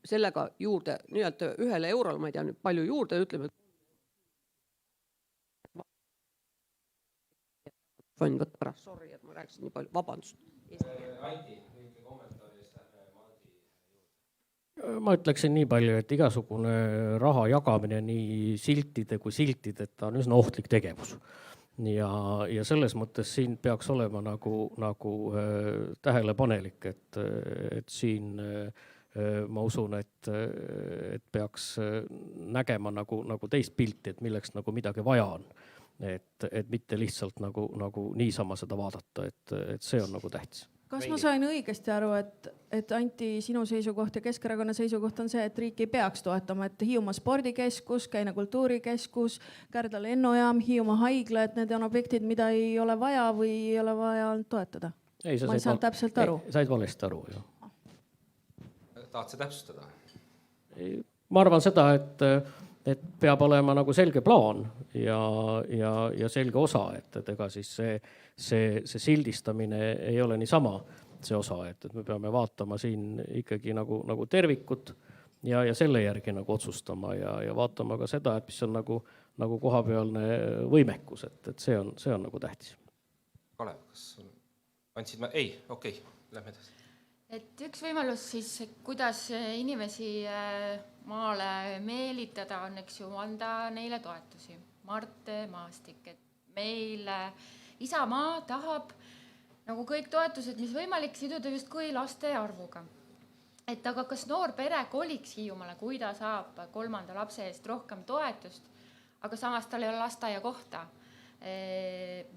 sellega juurde, nii-öelda 1 eurole, ma ei tea nüüd palju juurde, ütleme, fond võtta pärast, sorry, et ma rääkisin nii palju, vabandust. Ma ütleksin nii palju, et igasugune raha jagamine nii siltide kui siltideta on üsna ohtlik tegevus. Ja selles mõttes siin peaks olema nagu tähelepanelik, et siin ma usun, et peaks nägema nagu teist pilti, et milleks nagu midagi vaja on. Et mitte lihtsalt nagu niisama seda vaadata, et see on nagu tähtis. Kas ma sain õigesti aru, et Anti, sinu seisukoht ja Keskerakonna seisukoht on see, et riik ei peaks toetama, et Hiiumaa spordikeskus, Käina kultuurikeskus, Kärdla lennujaam, Hiiumaa haigla, et need on objektid, mida ei ole vaja või ei ole vaja toetada? Ma ei saanud täpselt aru. Said valesti aru, ju. Tahad sa täpsustada? Ma arvan seda, et peab olema nagu selge plaan ja selge osa, et ega siis see sildistamine ei ole niisama see osa, et me peame vaatama siin ikkagi nagu tervikut ja selle järgi nagu otsustama ja vaatama ka seda, et mis on nagu kohapealne võimekus, et see on nagu tähtis. Kalev, kas andsid ma? Ei, okei, lähme edasi. Et üks võimalus siis, kuidas inimesi maale meelitada on, eks ju, anda neile toetusi. Mart Maastik, et meil Isamaa tahab nagu kõik toetused, mis võimalik siduda just kui laste arvuga. Et aga kas noor pere koliks Hiiumaale, kui ta saab 3. lapse eest rohkem toetust, aga samas tal ei ole lasteaia kohta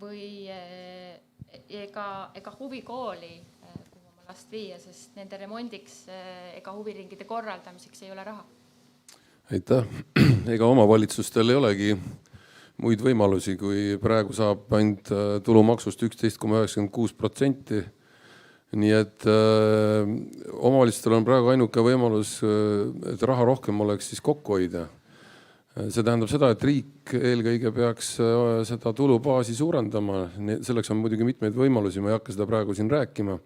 või ega huvikooli last viia, sest nende remondiks ega huviringide korraldamiseks ei ole raha. Aitäh. Ega omavalitsustel ei olegi muid võimalusi, kui praegu saab ainult tulumaksust 11,96%. Nii et omavalitsustel on praegu ainuke võimalus, et raha rohkem oleks siis kokku hoida. See tähendab seda, et riik eelkõige peaks seda tulubaasi suurendama. Selleks on muidugi mitmeid võimalusi, ma ei hakka seda praegu siin rääkima.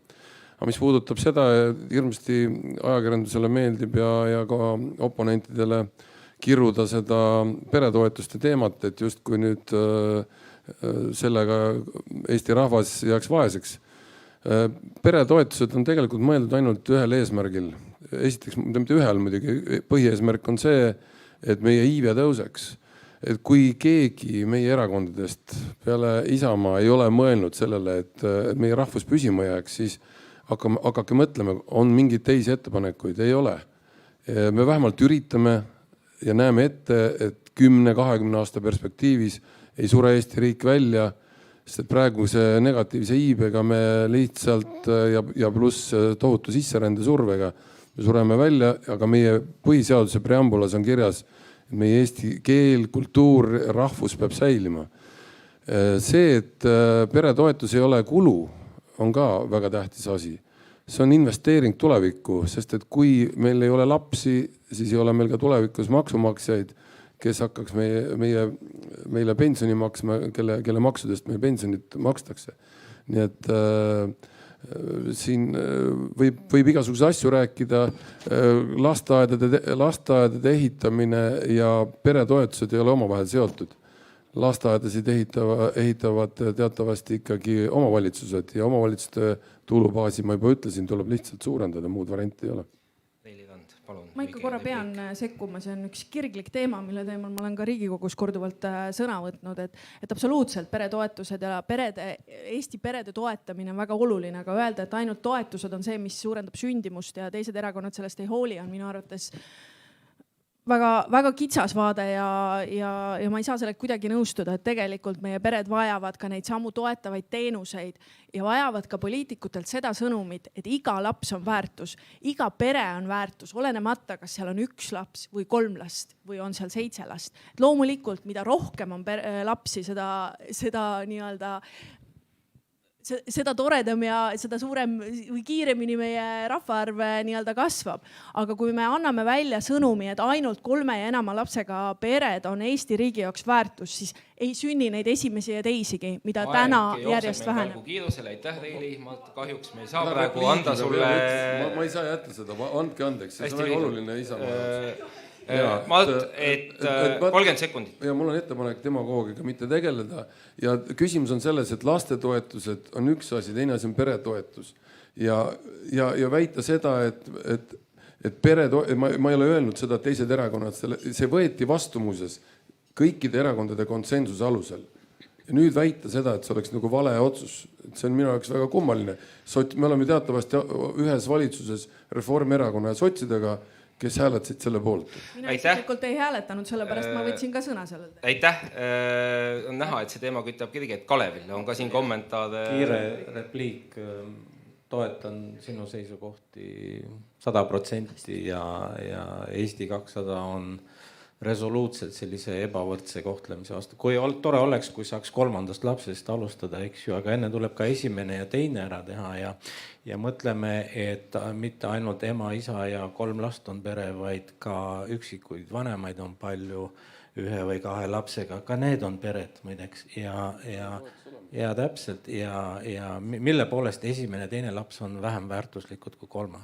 Aga mis puudutab seda, hirmsasti ajakirjandusele meeldib ja ka oponentidele kiruda seda peretoetuste teemat, et justkui nüüd sellega Eesti rahvas jääks vaeseks. Peretoetused on tegelikult mõeldud ainult ühel eesmärgil. Esiteks, mitte ühel muidugi, põhieesmärk on see, et meie iive tõuseks. Et kui keegi meie erakondadest peale Isamaa ei ole mõelnud sellele, et meie rahvus püsima jääks, siis hakake mõtlema, on mingeid teisi ettepanekuid, ei ole. Me vähemalt üritame ja näeme ette, et 10-20 aasta perspektiivis ei sure Eesti riik välja, sest praeguse negatiivse iibega me lihtsalt ja pluss tohutu sisserände survega me sureme välja, aga meie põhiseaduse preambulas on kirjas, et meie eesti keel, kultuur, rahvus peab säilima. See, et peretoetus ei ole kulu, on ka väga tähtis asi. See on investeering tulevikku, sest et kui meil ei ole lapsi, siis ei ole meil ka tulevikus maksumaksjaid, kes hakkaks meile pensioni maksma, kelle maksudest meil pensionit makstakse. Nii et siin võib igasuguse asju rääkida, lasteaedade ehitamine ja peretoetused ei ole omavahel seotud. Lasteaedasid ehitavad teatavasti ikkagi omavalitsused ja omavalitsuste tulubaasi, ma juba ütlesin, tuleb lihtsalt suurendada, muud varianti ei ole. Ma ikka korra pean sekkuma, see on üks kirglik teema, mille teemal ma olen ka Riigikogus korduvalt sõna võtnud, et absoluutselt peretoetused ja Eesti perede toetamine on väga oluline, aga öelda, et ainult toetused on see, mis suurendab sündimust ja teised erakonnad sellest ei hooli, on minu arvates väga kitsas vaade ja ma ei saa sellega kuidagi nõustuda, et tegelikult meie pered vajavad ka neid samu toetavaid teenuseid ja vajavad ka poliitikutelt seda sõnumit, et iga laps on väärtus, iga pere on väärtus, olenemata, kas seal on 1 laps või 3 last või on seal 7 last. Loomulikult, mida rohkem on lapsi, seda nii-öelda seda toredam ja seda suurem või kiiremini meie rahvaarv nii-öelda kasvab. Aga kui me anname välja sõnumi, et ainult 3 ja enama lapsega pered on Eesti riigi jaoks väärtus, siis ei sünni neid esimesi ja teisigi, mida täna järjest väheneb. Kiirusele, aitäh Reili, kahjuks me ei saa praegu anda sulle... Ma ei saa jätta seda, andke andeks, see on väga oluline Isamaa. 30 sekundit. Ja mul on ettepanek demagoogiga mitte tegeleda. Ja küsimus on selles, et lastetoetused on üks asi, teine asi on peretoetus. Ja väita seda, et ma ei ole öelnud seda teised erakonnad, see võeti vastu muuses kõikide erakondade konsensuse alusel. Ja nüüd väita seda, et see oleks nagu vale otsus. See on minu jaoks väga kummaline. Me oleme teatavasti ühes valitsuses Reformierakonna ja sotsidega, kes hääletasid selle poolt. Mina isiklikult ei hääletanud, sellepärast ma võtsin ka sõna sellel. Aitäh. On näha, et see teema kütab kirget Kalevile. On ka siin kommentaar. Kiire repliik. Toetan sinu seisukohti 100% ja Eesti 200 on resoluutselt sellise ebavõrdse kohtlemise vastu. Kui tore oleks, kui saaks 3. lapsest alustada, eks ju, aga enne tuleb ka 1. ja 2. ära teha ja mõtleme, et mitte ainult ema, isa ja 3 last on pere, vaid ka üksikuid vanemaid on palju 1 või 2 lapsega, ka need on pered muideks ja täpselt ja mille poolest 1. ja 2. laps on vähem väärtuslikud kui 3.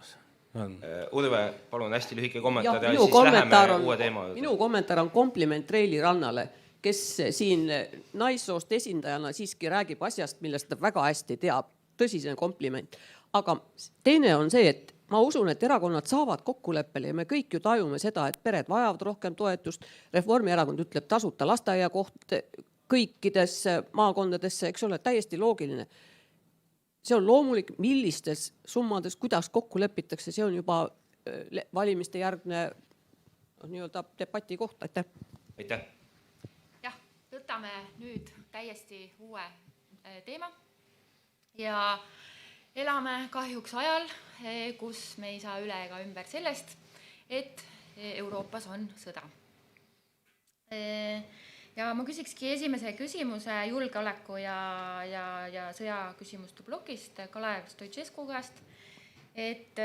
Urve, palun hästi lühike kommentaar ja siis läheme uue teema. Minu kommentaar on kompliment Reili Rannale, kes siin naissoost esindajana siiski räägib asjast, millest ta väga hästi teab. Tõsine kompliment. Aga teine on see, et ma usun, et erakonnad saavad kokkuleppele ja me kõik ju tajume seda, et pered vajavad rohkem toetust. Reformierakond ütleb tasuta lasteaia koht kõikides maakondadesse, eks ole, täiesti loogiline. See on loomulik, millistes summades, kuidas kokku lepitakse, see on juba valimiste järgne nii-öelda debati koht. Aitäh. Aitäh. Jah, võtame nüüd täiesti uue teema ja elame kahjuks ajal, kus me ei saa üle ega ümber sellest, et Euroopas on sõda. Ja ma küsikski esimese küsimuse julgeoleku ja sõja küsimuste blokist Kalev Stoicescu käest, et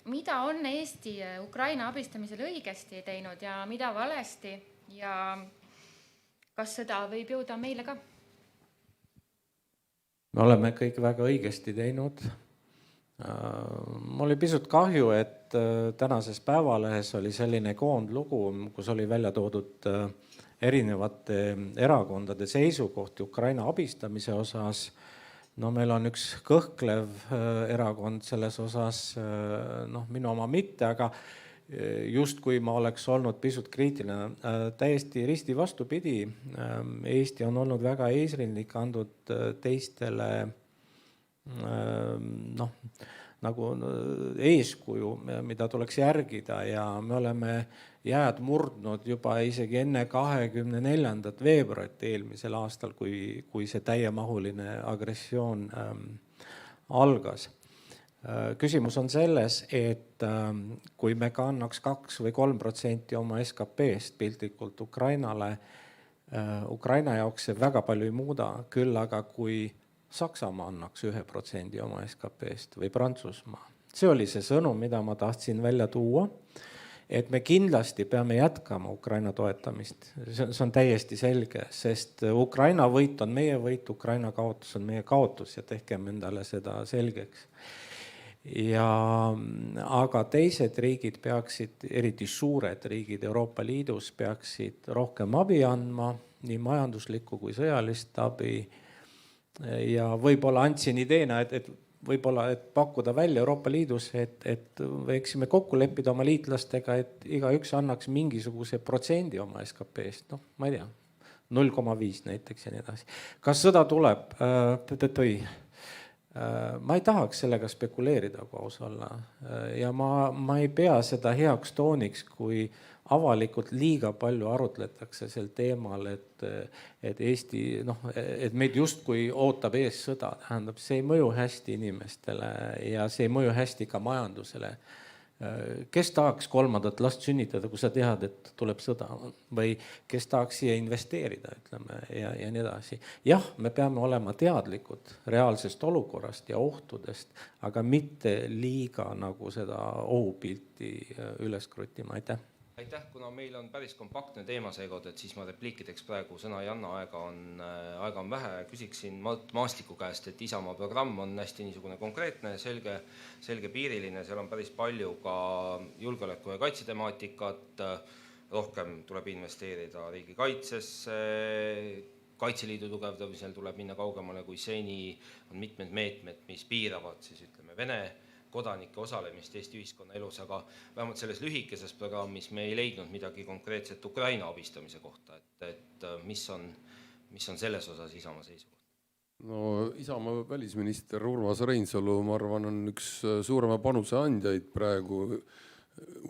mida on Eesti Ukraina abistamisel õigesti teinud ja mida valesti ja kas seda võib jõuda meile ka? Me oleme kõik väga õigesti teinud. Mul oli pisut kahju, et tänases Päevalehes oli selline koondlugu, kus oli välja toodud erinevate erakondade seisukohti Ukraina abistamise osas no meil on üks kõhklev erakond selles osas, noh minu oma mitte, aga justkui ma oleks olnud pisut kriitiline. Täiesti risti vastupidi. Eesti on olnud väga eesrindlik, andnud teistele noh, nagu eeskuju, mida tuleks järgida ja me oleme jääd murdnud juba isegi enne 24. veebruarit eelmisel aastal, kui see täiemahuline agressioon algas. Küsimus on selles, et kui me kannaks 2 või 3% oma SKP-st piltlikult Ukrainale, Ukraina jaoks see väga palju ei muuda, küll aga kui Saksamaa annaks 1% oma SKP-st või Prantsusmaa. See oli see sõnum, mida ma tahtsin välja tuua, et me kindlasti peame jätkama Ukraina toetamist. See on täiesti selge, sest Ukraina võit on meie võit, Ukraina kaotus on meie kaotus ja tehkem endale seda selgeks. Aga teised riigid peaksid, eriti suured riigid Euroopa Liidus, peaksid rohkem abi andma, nii majanduslikku kui sõjalist abi. Ja võib-olla andsin ideena, et võib-olla pakkuda välja Euroopa Liidus, et võiksime kokku leppida oma liitlastega, et igaüks annaks mingisuguse protsendi oma SKP-st, noh, ma ei tea, 0,5 näiteks ja nii edasi. Kas sõda tuleb? Ma ei tahaks sellega spekuleerida, kui aus olla. Ja ma ei pea seda heaks tooniks, kui avalikult liiga palju arutletakse sel teemal, et Eesti, noh, et meid justkui ootab ees sõda. Tähendab, see ei mõju hästi inimestele ja see ei mõju hästi ka majandusele. Kes tahaks 3. last sünnitada, kui sa tead, et tuleb sõda? Või kes tahaks siia investeerida, ütleme, ja nii edasi. Jah, me peame olema teadlikud reaalsest olukorrast ja ohtudest, aga mitte liiga nagu seda ohupilti üles kruttima. Aitäh, kuna meil on päris kompaktne teema seekord, et siis ma repliikideks praegu sõna ei anna, aega on vähe. Küsiksin Mart Maastiku käest, et Isamaa programm on hästi niisugune konkreetne, selge piiriline, seal on päris palju ka julgeoleku ja kaitsetemaatikat, rohkem tuleb investeerida riigikaitsesse, Kaitseliidu tugevdamisel tuleb minna kaugemale kui seni, on mitmed meetmed, mis piiravad siis ütleme Vene kodanike osalemist Eesti ühiskonna elus, aga vähemalt selles lühikeses programmis me ei leidnud midagi konkreetset Ukraina abistamise kohta, et mis on selles osas Isamaa seisukoht? No Isamaa välisminister Urmas Reinsalu, ma arvan, on üks suurema panuse andjaid praegu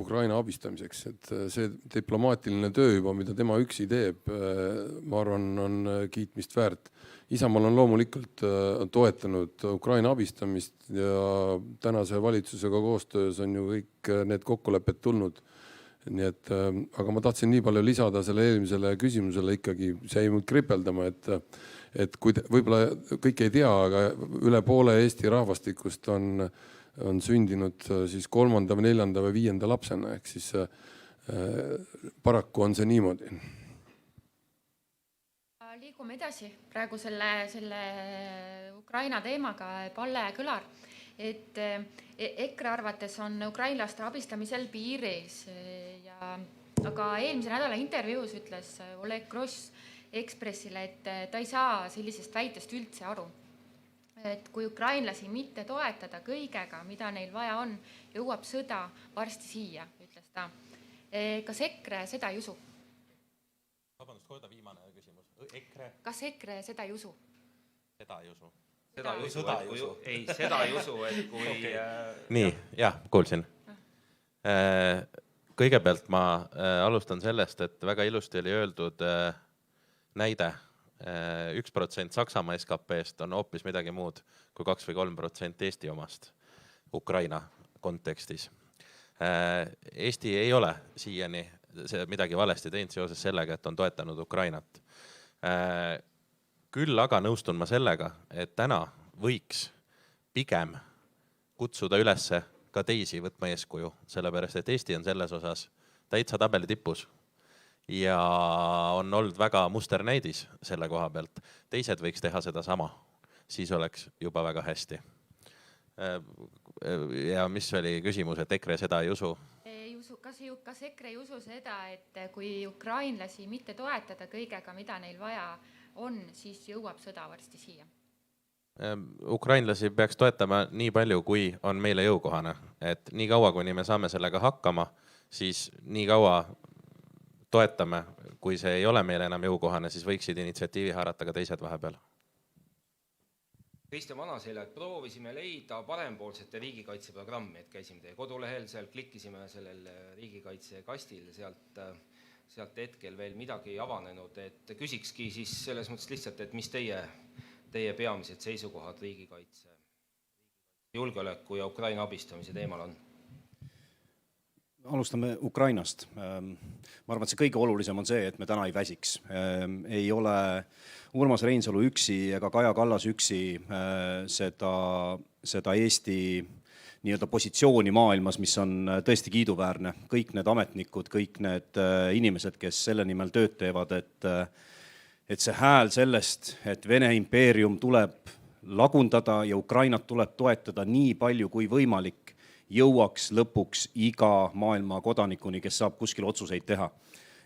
Ukraina abistamiseks, et see diplomaatiline töö juba, mida tema üksi teeb, ma arvan, on kiitmist väärt. Isamaal on loomulikult toetanud Ukraina abistamist ja tänase valitsusega koostöös on ju kõik need kokkulepped tulnud. Nii et, aga ma tahtsin nii palju lisada selle eelmisele küsimusele ikkagi, see jäi mul kripeldama, et kui võib-olla kõik ei tea, aga üle poole Eesti rahvastikust on sündinud siis 3., 4. või 5. lapsena, ehk siis paraku on see niimoodi. Liigume edasi praegu selle Ukraina teemaga, Palle Kõlar, et EKRE arvates on ukrainlaste abistamisel piir ees. Aga eelmise nädala intervjuus ütles Oleg Gross Ekspressile, et ta ei saa sellisest väitest üldse aru. Et kui ukrainlasi mitte toetada kõigega, mida neil vaja on, jõuab sõda varsti siia, ütles ta. Kas EKRE seda ei usu? Vabandust, korda viimane küsimus. Kas EKRE seda ei usu? Seda ei usu. Seda ei usu, et kui... Okay. Nii, jah, kuulsin. Kõigepealt ma alustan sellest, et väga ilusti oli öeldud näide. 1% Saksamaa SKP-st on hoopis midagi muud kui 2 või 3% Eesti omast Ukraina kontekstis. Eesti ei ole siiani midagi valesti teinud seoses sellega, et on toetanud Ukrainat. Küll aga nõustun ma sellega, et täna võiks pigem kutsuda üles ka teisi võtma eeskuju, sellepärast et Eesti on selles osas täitsa tabeli tipus ja on olnud väga musternäidis selle koha pealt. Teised võiks teha seda sama, siis oleks juba väga hästi. Ja mis oli küsimus, et EKRE seda ei usu? Kas EKRE ei usu seda, et kui ukrainlasi mitte toetada kõigega, mida neil vaja on, siis jõuab sõda varsti siia? Ukrainlasi peaks toetama nii palju, kui on meile jõukohane. Et nii kaua, kuni me saame sellega hakkama, siis nii kaua toetame, kui see ei ole meile enam jõukohane, siis võiksid initsiatiivi haarata ka teised vahepeal. Kristjan Vanaselja, et proovisime leida parempoolsete riigikaitseprogrammi, et käisime teie kodulehel, seal klikkisime sellel riigikaitse kastil, sealt hetkel veel midagi ei avanenud, et küsikski siis selles mõttes lihtsalt, et mis teie peamised seisukohad riigikaitse, julgeoleku ja Ukraina abistamise teemal on? Alustame Ukrainast. Ma arvan, et see kõige olulisem on see, et me täna ei väsiks. Ei ole Urmas Reinsalu üksi ega Kaja Kallas üksi seda Eesti nii-öelda positsiooni maailmas, mis on tõesti kiiduväärne. Kõik need ametnikud, kõik need inimesed, kes selle nimel tööd teevad, et see hääl sellest, et Vene impeerium tuleb lagundada ja Ukrainat tuleb toetada nii palju kui võimalik, jõuaks lõpuks iga maailma kodanikuni, kes saab kuskil otsuseid teha.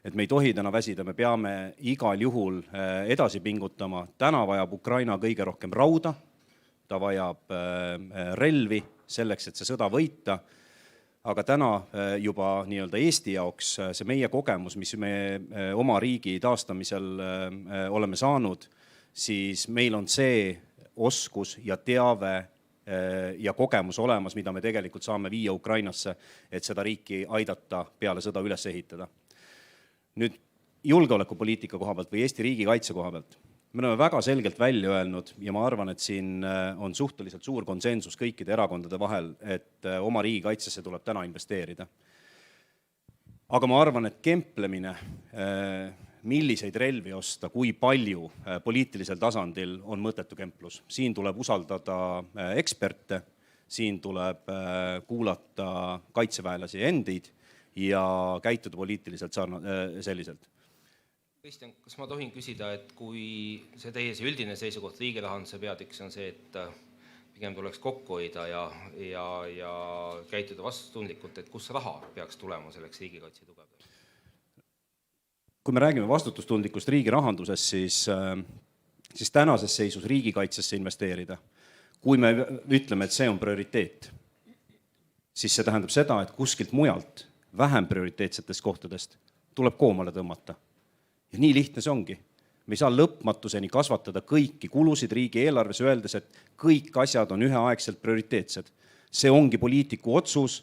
Et me ei tohi täna väsida, me peame igal juhul edasi pingutama. Täna vajab Ukraina kõige rohkem rauda, ta vajab relvi selleks, et see sõda võita. Aga täna juba nii-öelda Eesti jaoks see meie kogemus, mis me oma riigi taastamisel oleme saanud, siis meil on see oskus ja teave ja kogemus olemas, mida me tegelikult saame viia Ukrainasse, et seda riiki aidata peale sõda üles ehitada. Nüüd julgeolekupoliitika koha pealt või Eesti riigi kaitse koha pealt. Me oleme väga selgelt välja öelnud ja ma arvan, et siin on suhteliselt suur konsensus kõikide erakondade vahel, et oma riigi kaitsesse tuleb täna investeerida. Aga ma arvan, et kemplemine, milliseid relvi osta, kui palju poliitilisel tasandil on mõttetu kemplus. Siin tuleb usaldada eksperte, siin tuleb kuulata kaitseväelasi endid ja käituda poliitiliselt selliselt. Kristjan, kas ma tohin küsida, et kui see teie üldine seisukoht riigirahanduse peatüks on see, et pigem tuleks kokku hoida ja käituda vastutustundlikult, et kus raha peaks tulema selleks riigikaitse tugevdamiseks? Kui me räägime vastutustundlikust riigi rahandusest, siis tänases seisus riigikaitsesse investeerida. Kui me ütleme, et see on prioriteet, siis see tähendab seda, et kuskilt mujalt, vähem prioriteetsetest kohtadest tuleb koomale tõmmata. Ja nii lihtne see ongi. Me ei saa lõpmatuseni kasvatada kõiki kulusid riigi eelarves, öeldes, et kõik asjad on üheaegselt prioriteetsed. See ongi poliitiku otsus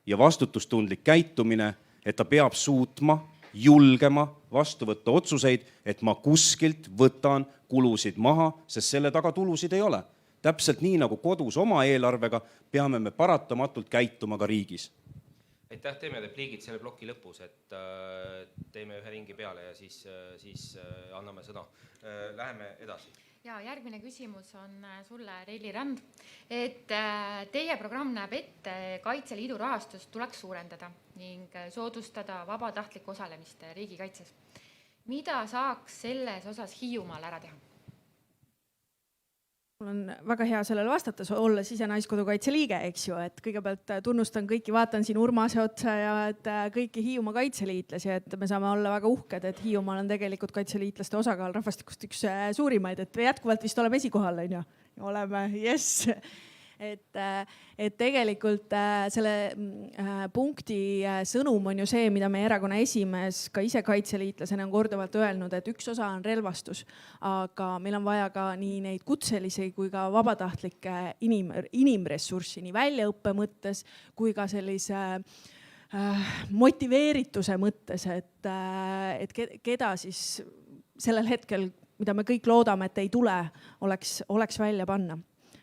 ja vastutustundlik käitumine, et ta peab suutma julgema vastu võtta otsuseid, et ma kuskilt võtan kulusid maha, sest selle taga tulusid ei ole. Täpselt nii nagu kodus oma eelarvega peame me paratamatult käituma ka riigis. Aitäh, teeme repliigid selle ploki lõpus, et teeme ühe ringi peale ja siis anname sõna. Läheme edasi. Ja järgmine küsimus on sulle, Reili Rand, et teie programm näeb ette Kaitseliidu rahastust tuleks suurendada ning soodustada vabatahtlik osalemist riigikaitses. Mida saaks selles osas Hiiumaal ära teha? Mul on väga hea sellele vastates olla Sisenaiskodukaitse liige, eks ju, et kõigepealt tunnustan kõiki, vaatan siin Urmase otsa ja et kõiki Hiiumaa kaitseliitlasi, et me saame olla väga uhked, et Hiiumaal on tegelikult kaitseliitlaste osakaal rahvastikust üks suurimaid, et jätkuvalt vist oleme esikohal, on ju? Oleme, yes! Et tegelikult selle punkti sõnum on ju see, mida meie erakonna esimees ka ise kaitseliitlasena on korduvalt öelnud, et üks osa on relvastus, aga meil on vaja ka nii neid kutselisi kui ka vabatahtlikke inimressurssi, nii väljaõppe mõttes kui ka sellise motiveerituse mõttes, et keda siis sellel hetkel, mida me kõik loodame, et ei tule, oleks välja panna.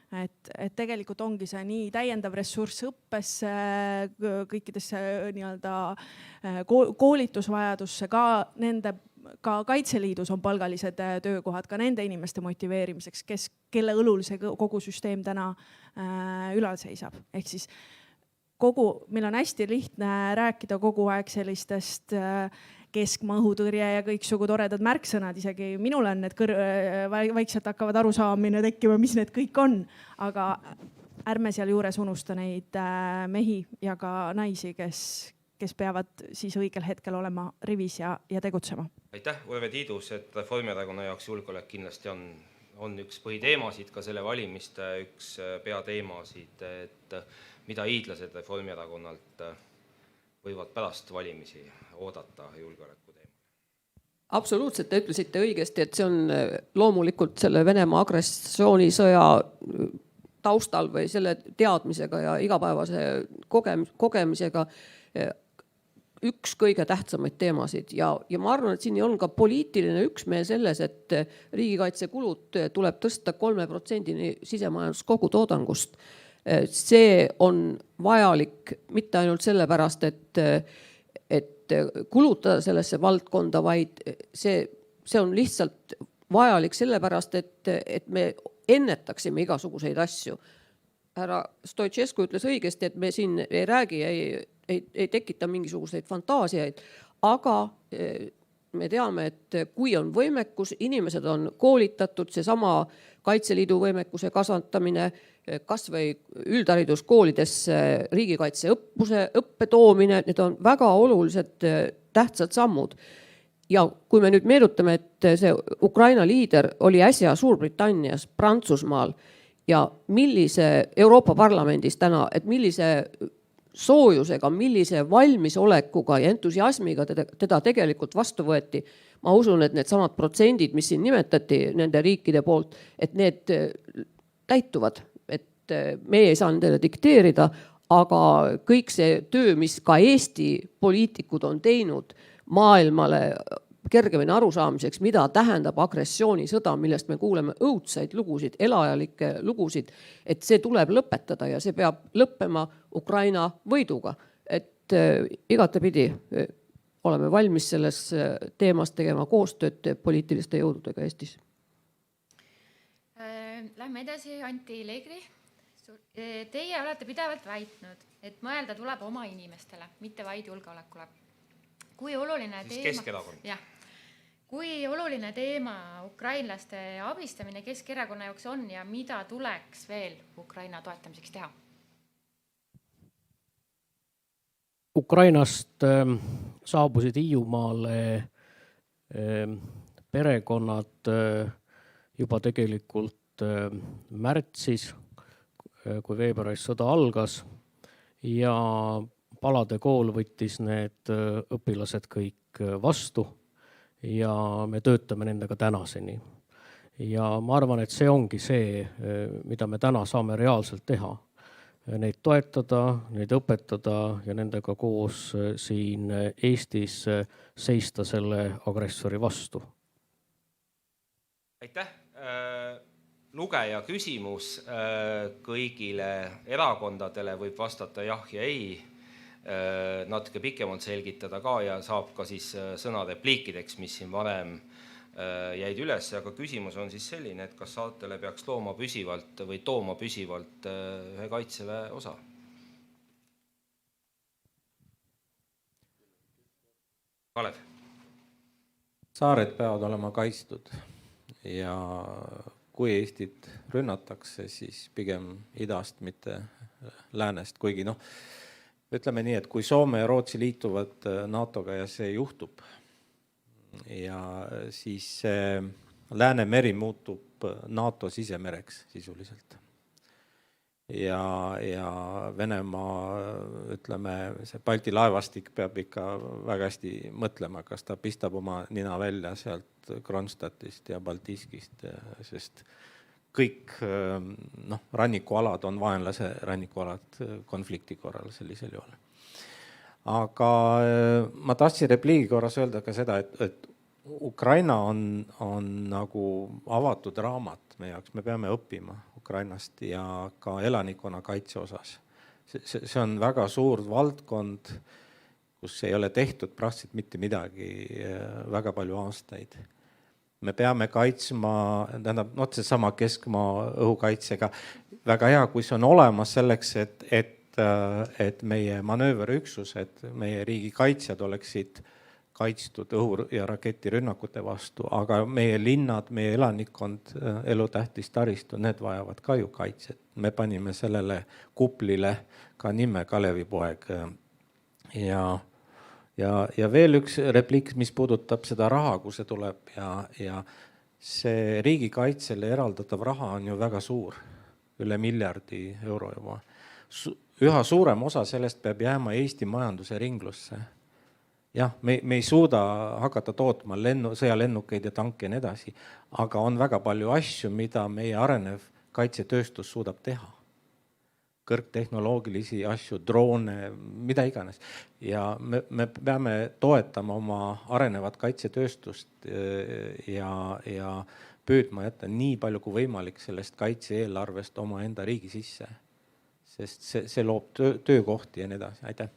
Et tegelikult ongi see nii täiendav ressurss õppesse, kõikidesse koolitusvajadusse, ka Kaitseliidus on palgalised töökohad ka nende inimeste motiveerimiseks, kelle õlul see kogu süsteem täna ülal seisab. Ehk siis meil on hästi lihtne rääkida kogu aeg sellistest keskmaa õhutõrje ja kõiksugu toredad märksõnad, isegi minul on need vaikselt hakkavad arusaamine tekkima, mis need kõik on, aga ärme seal juures unusta neid mehi ja ka naisi, kes peavad siis õigel hetkel olema rivis ja tegutsema. Aitäh, Urve Tiidus, et Reformierakonna jaoks julgeolek kindlasti on on üks põhiteemasid, ka selle valimiste üks peateemasid, et mida hiidlased Reformierakonnalt võivad pärast valimisi oodata julgeoleku teemal. Absoluutselt, te ütlesite õigesti, et see on loomulikult selle Venemaa agressioonisõja taustal või selle teadmisega ja igapäevase kogemisega üks kõige tähtsamaid teemasid ja ma arvan, et siin on ka poliitiline üksmeel selles, et riigikaitsekulud tuleb tõsta 3%-ni sisemajanduskogutoodangust. See on vajalik mitte ainult sellepärast, et kulutada sellesse valdkonda, vaid see on lihtsalt vajalik sellepärast, et me ennetaksime igasuguseid asju. Härra Stoicescu ütles õigesti, et me siin ei räägi, ei tekita mingisuguseid fantaasiaid, aga me teame, et kui on võimekus, inimesed on koolitatud, seesama Kaitseliidu võimekuse kasvatamine, kas või üldhariduskoolides riigikaitse õppe toomine, need on väga olulised tähtsad sammud. Ja kui me nüüd meenutame, et see Ukraina liider oli äsja Suurbritannias, Prantsusmaal ja millise Euroopa Parlamendis täna, et millise soojusega, millise valmisolekuga ja entusiasmiga teda tegelikult vastu võeti. Ma usun, et need samad protsendid, mis siin nimetati nende riikide poolt, et need täituvad, et me ei saa nendele dikteerida, aga kõik see töö, mis ka Eesti poliitikud on teinud maailmale kergemini arusaamiseks, mida tähendab agressioonisõda, millest me kuuleme õudsaid lugusid, elajalikke lugusid, et see tuleb lõpetada ja see peab lõppema Ukraina võiduga. Et igatepidi oleme valmis selles teemas tegema koostööd poliitiliste jõududega Eestis. Lähme edasi, Anti Legri. Teie olete pidevalt väitnud, et mõelda tuleb oma inimestele, mitte vaid julgeolekule. Kui oluline siis teema... Keskerakond. Jah. Kui oluline teema ukrainlaste abistamine Keskerakonna jaoks on ja mida tuleks veel Ukraina toetamiseks teha? Ukrainast saabusid Hiiumaale perekonnad juba tegelikult märtsis, kui veebruaris sõda algas ja Palade kool võttis need õpilased kõik vastu ja me töötame nendega tänaseni. Ja ma arvan, et see ongi see, mida me täna saame reaalselt teha. Neid toetada, neid õpetada ja nendega koos siin Eestis seista selle agressori vastu. Aitäh! Lugeja küsimus kõigile erakondadele võib vastata jah ja ei. Natuke pikemalt selgitada ka ja saab ka siis sõna repliikideks, mis siin varem jäid üles, aga küsimus on siis selline, et kas saatele peaks tooma püsivalt ühe kaitseväe osa? Kalev. Saared peavad olema kaitstud ja kui Eestit rünnatakse, siis pigem idast, mitte läänest, kuigi ütleme nii, et kui Soome ja Rootsi liituvad NATO-ga ja see juhtub ja siis Läänemeri muutub NATO sisemereks sisuliselt. Ja Venemaa, ütleme, see Balti laevastik peab ikka väga hästi mõtlema, kas ta pistab oma nina välja sealt Kronstadtist ja Baltiskist, sest kõik rannikualad on vaenlase rannikualad konflikti korral sellisel juhul. Aga ma tahtsin repliigi korras öelda ka seda, et Ukraina on nagu avatud raamat meie jaoks. Me peame õppima Ukrainast ja ka elanikkonna kaitse osas. See on väga suur valdkond, kus ei ole tehtud praktiliselt mitte midagi väga palju aastaid. Me peame kaitsma, seesama keskmaa õhukaitsega. Väga hea, kui see on olemas selleks, et meie manööverüksused, meie riigi kaitsjad oleksid kaitstud õhu- ja raketirünnakute vastu, aga meie linnad, meie elanikkond, elutähtis taristu, need vajavad ka ju kaitset. Me panime sellele kuplile ka nime Kalevipoeg. Ja veel üks repliik, mis puudutab seda raha, kui see tuleb ja see riigikaitsele eraldatav raha on ju väga suur, üle miljardi euro juba. Üha suurem osa sellest peab jääma Eesti majanduse ringlusse. Jah, me ei suuda hakata tootma sõjalennukeid ja tanke ja nii edasi, aga on väga palju asju, mida meie arenev kaitsetööstus suudab teha. Kõrgtehnoloogilisi asju, droone, mida iganes. Ja me peame toetama oma arenevat kaitsetööstust ja püüdma jätta nii palju kui võimalik sellest kaitse-eelarvest oma enda riigi sisse. Sest see loob töökohti ja nii edasi. Aitäh!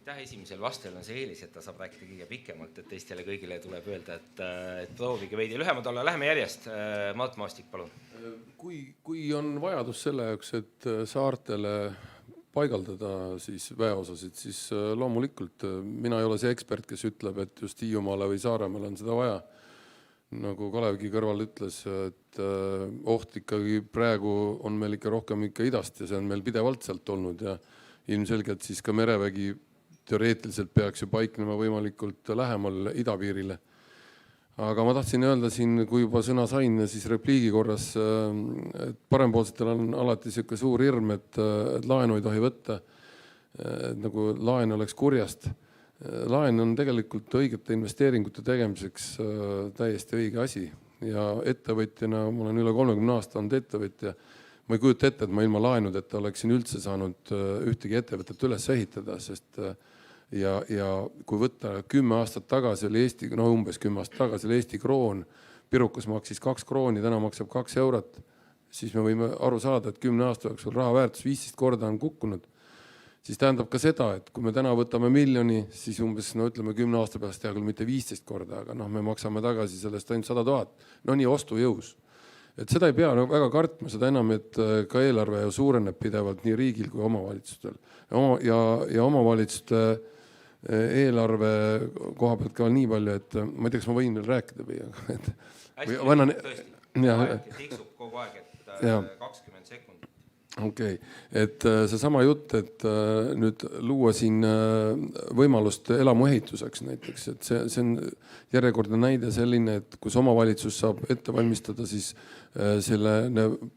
Esimesel vastajal on see eelis, et ta saab rääkida kõige pikemalt, et teistele kõigile tuleb öelda, et proovige veidi lühemad olla. Läheme järjest. Mart Maastik, palun. Kui on vajadus selle jaoks, et saartele paigaldada siis väeosasid, siis loomulikult mina ei ole see ekspert, kes ütleb, et just Hiiumaale või Saaremaale on seda vaja. Nagu Kalevgi kõrval ütles, et oht ikkagi praegu on meil ikka rohkem ikka idast ja see on meil pidevalt sealt olnud ja ilmselgelt siis ka merevägi teoreetiliselt peaks ju paiknema võimalikult lähemal idapiirile. Aga ma tahtsin öelda siin, kui juba sõna sain, siis repliigi korras, et parempoolsetel on alati siuke suur hirm, et laenu ei tohi võtta, et nagu laen oleks kurjast. Laen on tegelikult õigete investeeringute tegemiseks täiesti õige asi ja ettevõtjana, ma olen üle 30 aasta olnud ettevõtja, ma ei kujuta ette, et ma ilma laenudeta oleksin üldse saanud ühtegi ettevõtet üles ehitada, sest ja kui võtta 10 aastat tagasi oli Eesti, umbes 10 aastat tagasi oli Eesti kroon, pirukas maksis 2 krooni, täna maksab 2 eurot, siis me võime aru saada, et 10 aasta jooksul raha väärtus 15 korda on kukkunud. Siis tähendab ka seda, et kui me täna võtame miljoni, siis umbes, ütleme 10 aasta pärast hea küll mitte 15 korda, aga me maksame tagasi sellest ainult 100 000. Nii ostujõus. Et seda ei pea väga kartma, seda enam, et ka eelarve suureneb pidevalt nii riigil kui omavalitsustel. Ja omavalitsuste eelarve koha pealt ka nii palju, et ma ei tea, kas ma võin veel rääkida või tiksub kogu aeg, et 20 sekundit. Okei, et see sama jutt, et nüüd luua siin võimalust elamuehituseks näiteks, et see on järjekordne näide selline, et kus omavalitsus saab ette valmistada siis selle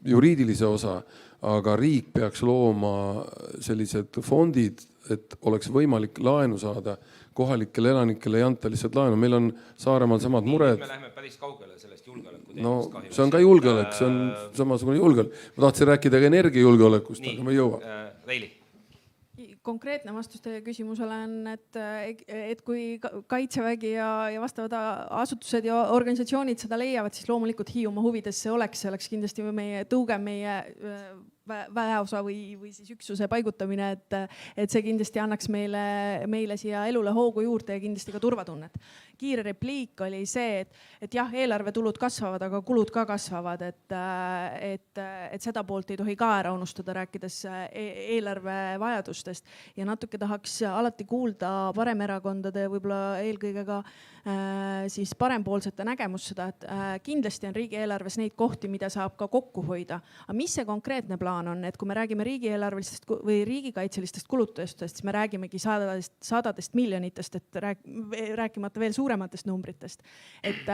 juriidilise osa, aga riik peaks looma sellised fondid, et oleks võimalik laenu saada. Kohalikele elanikele ei anta lihtsalt laenu. Meil on Saaremaal samad mured. Me läheme päris kaugele sellest julgeoleku teemast kahjuks. See on ka julgeolek, see on samasugune julgeolek. Ma tahtsin rääkida ka energiajulgeolekust, aga me ei jõua. Reili. Konkreetne vastus teie küsimusele on, et kui Kaitsevägi ja vastavad asutused ja organisatsioonid seda leiavad, siis loomulikult Hiiumaa huvides see oleks kindlasti meie tõuge, meie väeosa või siis üksuse paigutamine, et see kindlasti annaks meile siia elule hoogu juurde ja kindlasti ka turvatunnet. Kiire repliik oli see, et jah, eelarvetulud kasvavad, aga kulud ka kasvavad, et seda poolt ei tohi ka ära unustada, rääkides eelarve vajadustest. Ja natuke tahaks alati kuulda paremerakondade, võib-olla eelkõige ka siis parempoolsete nägemus seda, et kindlasti on riigieelarves neid kohti, mida saab ka kokku hoida. Aga mis see konkreetne plaan on, et kui me räägime riigieelarvelistest või riigikaitselistest kulutustest, siis me räägimegi sadadest miljonitest, et rääkimata veel suurematest numbritest. Et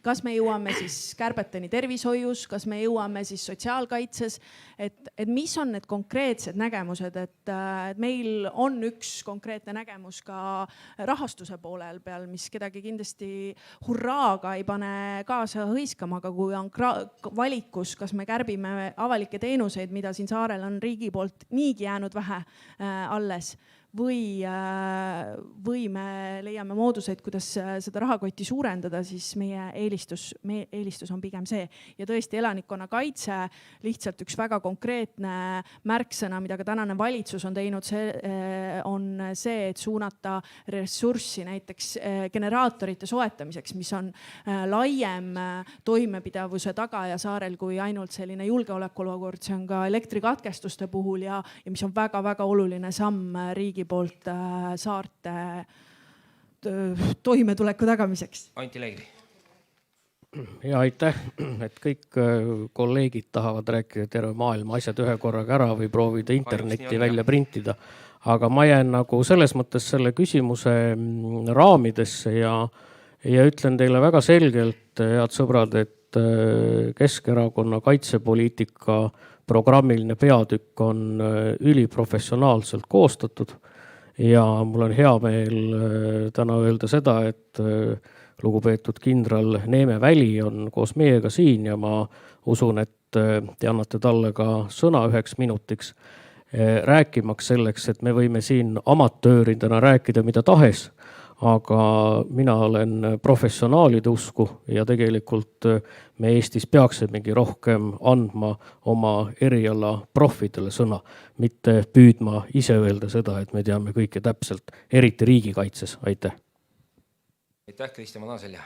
kas me jõuame siis kärbeteni tervishoius, kas me jõuame siis sotsiaalkaitses, et mis on need konkreetsed nägemused, et meil on üks konkreetne nägemus ka rahastuse poolel peal, mis kedagi kindlasti hurraaga ei pane kaasa hõiskama, aga kui on valikus, kas me kärbime avalikke teenuseid, mida siin saarel on riigi poolt niigi jäänud vähe alles, või me leiame mooduseid, kuidas seda rahakotti suurendada, siis meie eelistus on pigem see. Ja tõesti elanikkonna kaitse, lihtsalt üks väga konkreetne märksõna, mida ka tänane valitsus on teinud, on see, et suunata ressurssi näiteks generaatorite soetamiseks, mis on laiem toimepidavuse tagaja saarel kui ainult selline julgeolekuolukord. See on ka elektrikatkestuste puhul ja mis on väga-väga oluline samm riigi poolt saarte toimetuleku tagamiseks. Anti Leegri. Ja aitäh, et kõik kolleegid tahavad rääkida terve maailma asjad ühe korraga ära või proovida internetti välja printida. Aga ma jään nagu selles mõttes selle küsimuse raamidesse ja ütlen teile väga selgelt, head sõbrad, et et Keskerakonna kaitsepoliitika programmiline peatükk on üliprofessionaalselt koostatud ja mul on hea meel täna öelda seda, et lugupeetud kindral Neeme Väli on koos meiega siin ja ma usun, et te annate talle ka sõna 1 minutiks rääkimaks selleks, et me võime siin amatööridena rääkida mida tahes, aga mina olen professionaalide usku ja tegelikult me Eestis peaksimegi rohkem andma oma eriala profidele sõna, mitte püüdma ise öelda seda, et me teame kõike täpselt, eriti riigikaitses. Aitäh! Aitäh, Kristjan Vanaselja!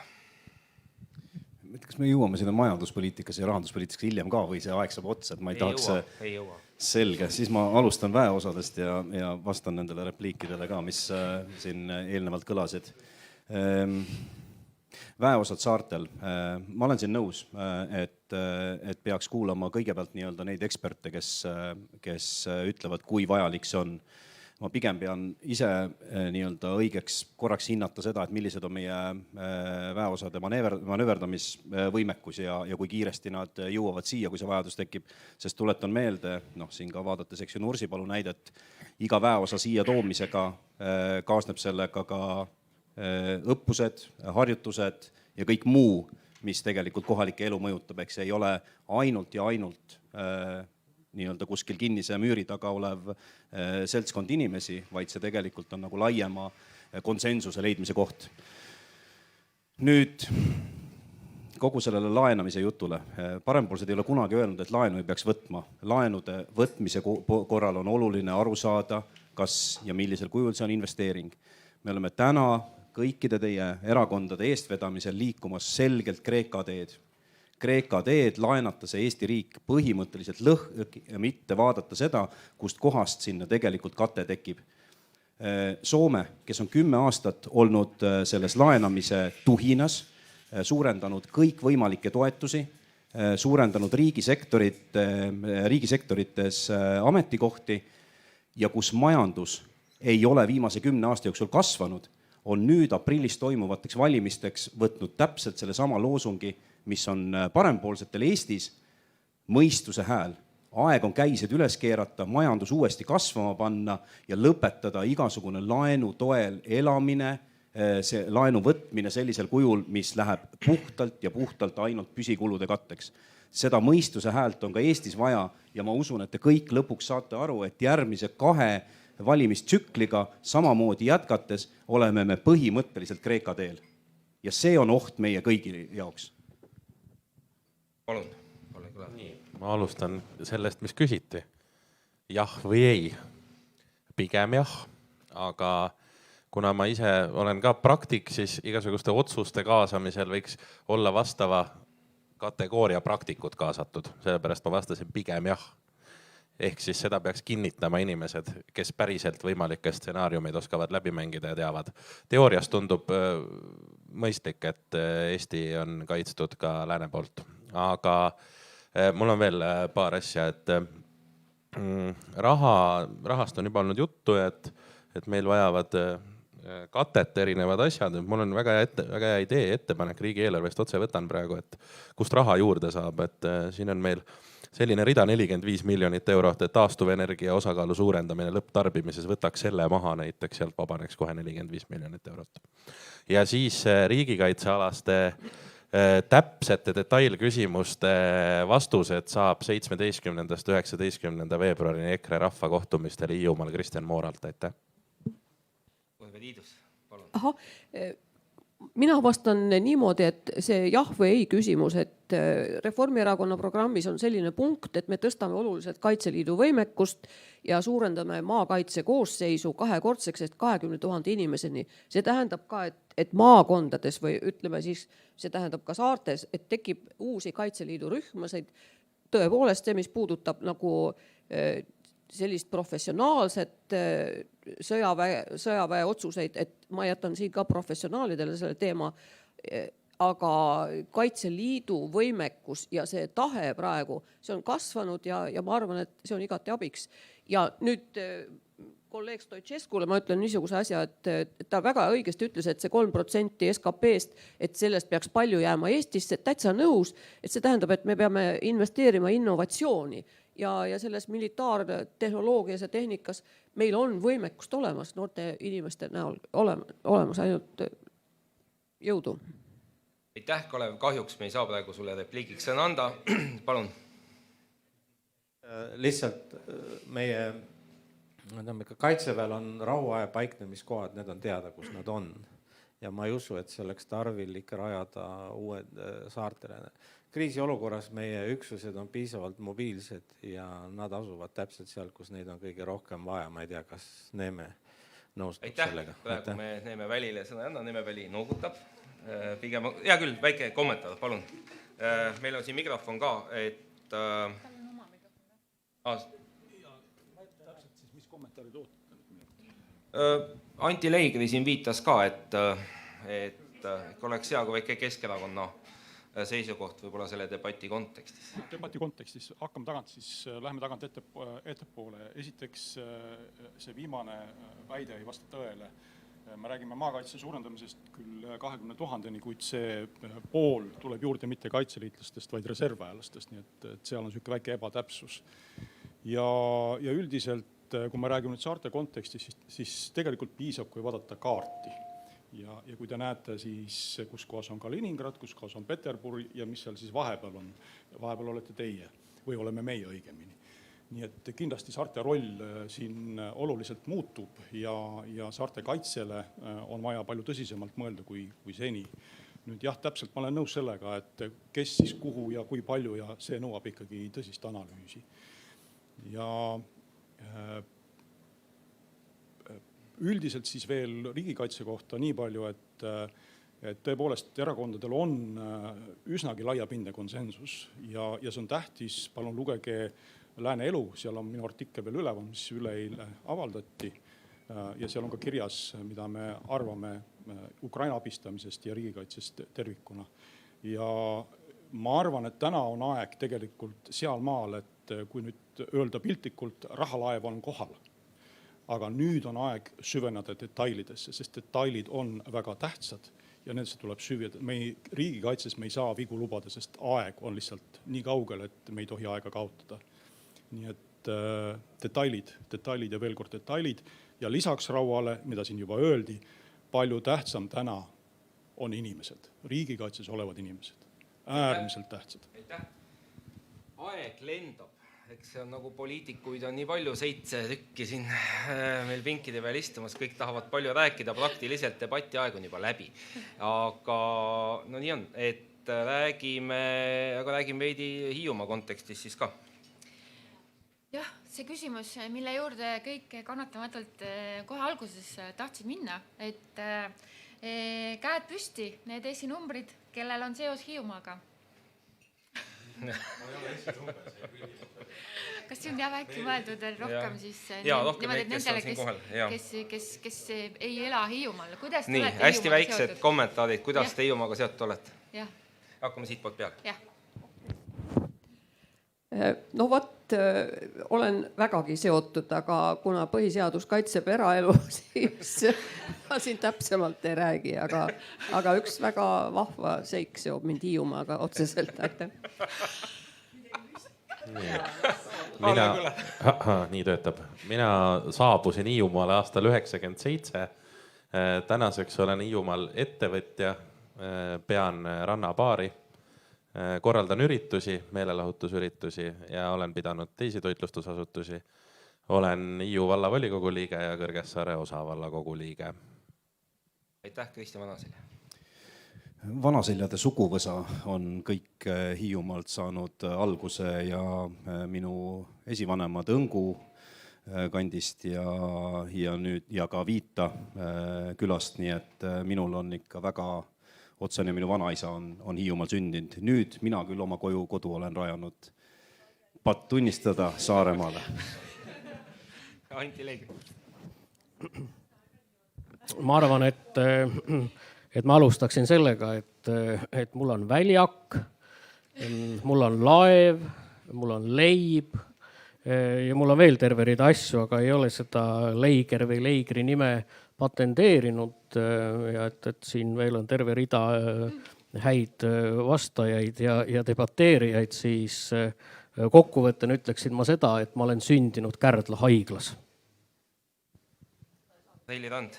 Kas me jõuame sinna majanduspoliitikas ja rahanduspoliitikas hiljem ka või see aeg saab otsa, et ma ei tahaks... Ei jõua. Selge, siis ma alustan väeosadest ja vastan nendele repliikidele ka, mis siin eelnevalt kõlasid. Väeosad saartel. Ma olen siin nõus, et peaks kuulama kõigepealt nii-öelda neid eksperte, kes ütlevad, kui vajalik see on. Ma pigem pean ise nii-öelda õigeks korraks hinnata seda, et millised on meie väeosade manööverdamisvõimekus ja kui kiiresti nad jõuavad siia, kui see vajadus tekib. Sest tuletan meelde, siin ka vaadates Nursipalu näidet, iga väeosa siia toomisega kaasneb sellega ka õppused, harjutused ja kõik muu, mis tegelikult kohalike elu mõjutab. Eks ei ole ainult nii-öelda kuskil kinnise müüri taga olev seltskond inimesi, vaid see tegelikult on nagu laiema konsensuse leidmise koht. Nüüd kogu sellele laenamise jutule. Parempoolsed ei ole kunagi öelnud, et laenu ei peaks võtma. Laenude võtmise korral on oluline aru saada, kas ja millisel kujul see on investeering. Me oleme täna kõikide teie erakondade eestvedamisel liikumas selgelt Kreeka teed. Kreeka teed laenata see Eesti riik põhimõtteliselt ja mitte vaadata seda, kust kohast sinna tegelikult kate tekib. Soome, kes on 10 aastat olnud selles laenamise tuhinas, suurendanud kõik võimalikke toetusi, suurendanud riigisektorites ametikohti ja kus majandus ei ole viimase 10 aasta jooksul kasvanud, on nüüd aprillis toimuvateks valimisteks võtnud täpselt selle sama loosungi, mis on parempoolsetel Eestis, mõistuse hääl. Aeg on käised üles keerata, majandus uuesti kasvama panna ja lõpetada igasugune laenu toel elamine, see laenu võtmine sellisel kujul, mis läheb puhtalt ainult püsikulude katteks. Seda mõistuse häält on ka Eestis vaja ja ma usun, et te kõik lõpuks saate aru, et järgmise 2 valimistsükliga samamoodi jätkates oleme me põhimõtteliselt Kreeka teel. Ja see on oht meie kõigi jaoks. Palun. Ma alustan sellest, mis küsiti. Jah või ei? Pigem jah, aga kuna ma ise olen ka praktik, siis igasuguste otsuste kaasamisel võiks olla vastava kategooria praktikud kaasatud. Sellepärast ma vastasin pigem jah. Ehk siis seda peaks kinnitama inimesed, kes päriselt võimalikke stsenaariumeid oskavad läbi mängida ja teavad. Teoorias tundub mõistlik, et Eesti on kaitstud ka lääne poolt. Aga mul on veel paar asja, et rahast on juba olnud juttu, et meil vajavad katet erinevad asjad. Mul on väga hea idee, ettepanek riigieelarvest otse võtan praegu, et kust raha juurde saab. Et siin on meil selline rida 45 miljonit eurot, et taastuvenergia osakaalu suurendamine lõpptarbimises võtaks selle maha näiteks, sealt vabaneks kohe 45 miljonit eurot. Ja siis riigikaitsealaste täpsete detailküsimuste vastused saab 17. 19. veebruarini EKRE rahvakohtumistel Hiiumaal Kristjan Mooralt. Aitäh. Aha, mina vastan niimoodi, et see jah või ei küsimus, et Reformierakonna programmis on selline punkt, et me tõstame oluliselt Kaitseliidu võimekust ja suurendame maakaitse koosseisu 2-kordseks, et 20 000 inimeseni. See tähendab ka, et maakondades või ütleme siis, see tähendab ka saartes, et tekib uusi Kaitseliidu rühmasid. Tõepoolest see, mis puudutab nagu sellist professionaalset sõjaväe otsuseid, et ma jätan siin ka professionaalidele selle teema, aga Kaitseliidu võimekus ja see tahe praegu, see on kasvanud ja ma arvan, et see on igati abiks. Ja nüüd kolleeg Stoicescule ma ütlen niisuguse asja, et ta väga õigesti ütles, et see 3% SKP-st, et sellest peaks palju jääma Eestisse, täitsa nõus, et see tähendab, et me peame investeerima innovatsiooni ja selles militaartehnoloogias ja tehnikas meil on võimekust olemas noorte inimeste näol olemas, ainult jõudu. Aitäh, Kalev, kahjuks me ei saa praegu sulle repliigiks sõna anda. Palun. Lihtsalt meie kaitseväel on rahuaja paiknemiskohad, need on teada, kus nad on. Ja ma ei usu, et see oleks tarvil ikka rajada uued saartele. Kriisiolukorras meie üksused on piisavalt mobiilsed ja nad asuvad täpselt seal, kus neid on kõige rohkem vaja. Ma ei tea, kas Neeme nõustub sellega. Aitäh, praegu me Neeme Välile sõna anna, Neeme Väli noogutab. Pigem, hea küll, väike kommentaar, palun. Meil on siin mikrofon ka, et... Anti Leigri siin viitas ka, et oleks hea, kui väike Keskerakonna seisukoht võib-olla selle debati kontekstis. Debati kontekstis hakkame tagant, siis läheme tagant ettepoole. Esiteks see viimane väide ei vasta tõele. Me räägime maakaitse suurendamisest küll 20 000-ni, kuid see pool tuleb juurde mitte kaitseliitlastest, vaid reservväelastest, nii et seal on selline väike ebatäpsus. Ja üldiselt, kui me räägime nüüd saarte kontekstis, siis tegelikult piisab, kui vaadata kaarti. Ja kui te näete, siis kus kohas on Kaliningrad, kus kohas on Peterburi ja mis seal siis vahepeal on. Vahepeal olete teie või oleme meie õigemini. Nii et kindlasti saarte roll siin oluliselt muutub ja saarte kaitsele on vaja palju tõsisemalt mõelda kui seni. Nüüd jah, täpselt ma olen nõus sellega, et kes siis kuhu ja kui palju ja see nõuab ikkagi tõsist analüüsi. Ja üldiselt siis veel riigikaitse kohta nii palju, et tõepoolest erakondadel on üsnagi laiapindne konsensus ja see on tähtis, palun lugege Lääne elu, seal on minu artikkel veel üleval, mis üleeile avaldati ja seal on ka kirjas, mida me arvame Ukraina abistamisest ja riigikaitsest tervikuna. Ja ma arvan, et täna on aeg tegelikult seal maal, et kui nüüd öelda piltlikult, rahalaev on kohal. Aga nüüd on aeg süveneda detailidesse, sest detailid on väga tähtsad ja nendesse tuleb süvida. Riigikaitses me ei saa vigu lubada, sest aeg on lihtsalt nii kaugel, et me ei tohi aega kaotada. Nii et detailid ja veel kord detailid ja lisaks rauale, mida siin juba öeldi, palju tähtsam täna on inimesed, riigikaitses olevad inimesed, äärmiselt tähtsad. Aeg lendab, eks see on nagu poliitikuid on nii palju, 7 tükki siin meil pinkide peal istumas, kõik tahavad palju rääkida, praktiliselt debati aeg on juba läbi. Aga no nii on, et räägime veidi Hiiumaa kontekstis siis ka. Jah, see küsimus, mille juurde kõik kannatamatult kohe alguses tahtsid minna, et käed püsti, need esinumbrid, kellel on seos Hiiumaaga. Kas siin jääb äkki mõeldud veel rohkem siis nendele, kes ei ela Hiiumaal? Kuidas te olete hästi väiksed kommentaarid, kuidas te Hiiumaaga seotud olete? Hakkame siit poolt peale. No vot, olen vägagi seotud, aga kuna põhiseadus kaitseb eraelu, siis ma siin täpsemalt ei räägi, aga üks väga vahva seik seob mind Hiiumaaga otseselt. Nii töötab. Mina saabusin Hiiumaale aastal 1997. Tänaseks olen Hiiumaal ettevõtja, pean rannabaari. Korraldan üritusi, meelelahutusüritusi ja olen pidanud teisi toitlustusasutusi. Olen Hiiu vallavolikogu liige ja Kõrgessaare osavallakogu liige. Aitäh, Kristjan Vanaselja. Vanaseljade suguvõsa on kõik Hiiumaalt saanud alguse ja minu esivanemad Õngu kandist ja ka Viita külast, nii et minul on ikka väga otsene, minu vanaisa on Hiiumaal sündinud. Nüüd mina küll oma kodu olen rajanud pat tunnistada Saaremaale. Anti Leigri. Ma arvan, et ma alustaksin sellega, et mul on väljak, mul on laev, mul on leib, ja mul on veel terve rida asju, aga ei ole seda Leiger või Leigri nime patenteerinud ja et siin veel on terve rida häid vastajaid ja debateerijaid, siis kokkuvõttena ütleksin ma seda, et ma olen sündinud Kärdla haiglas. Reili Rand.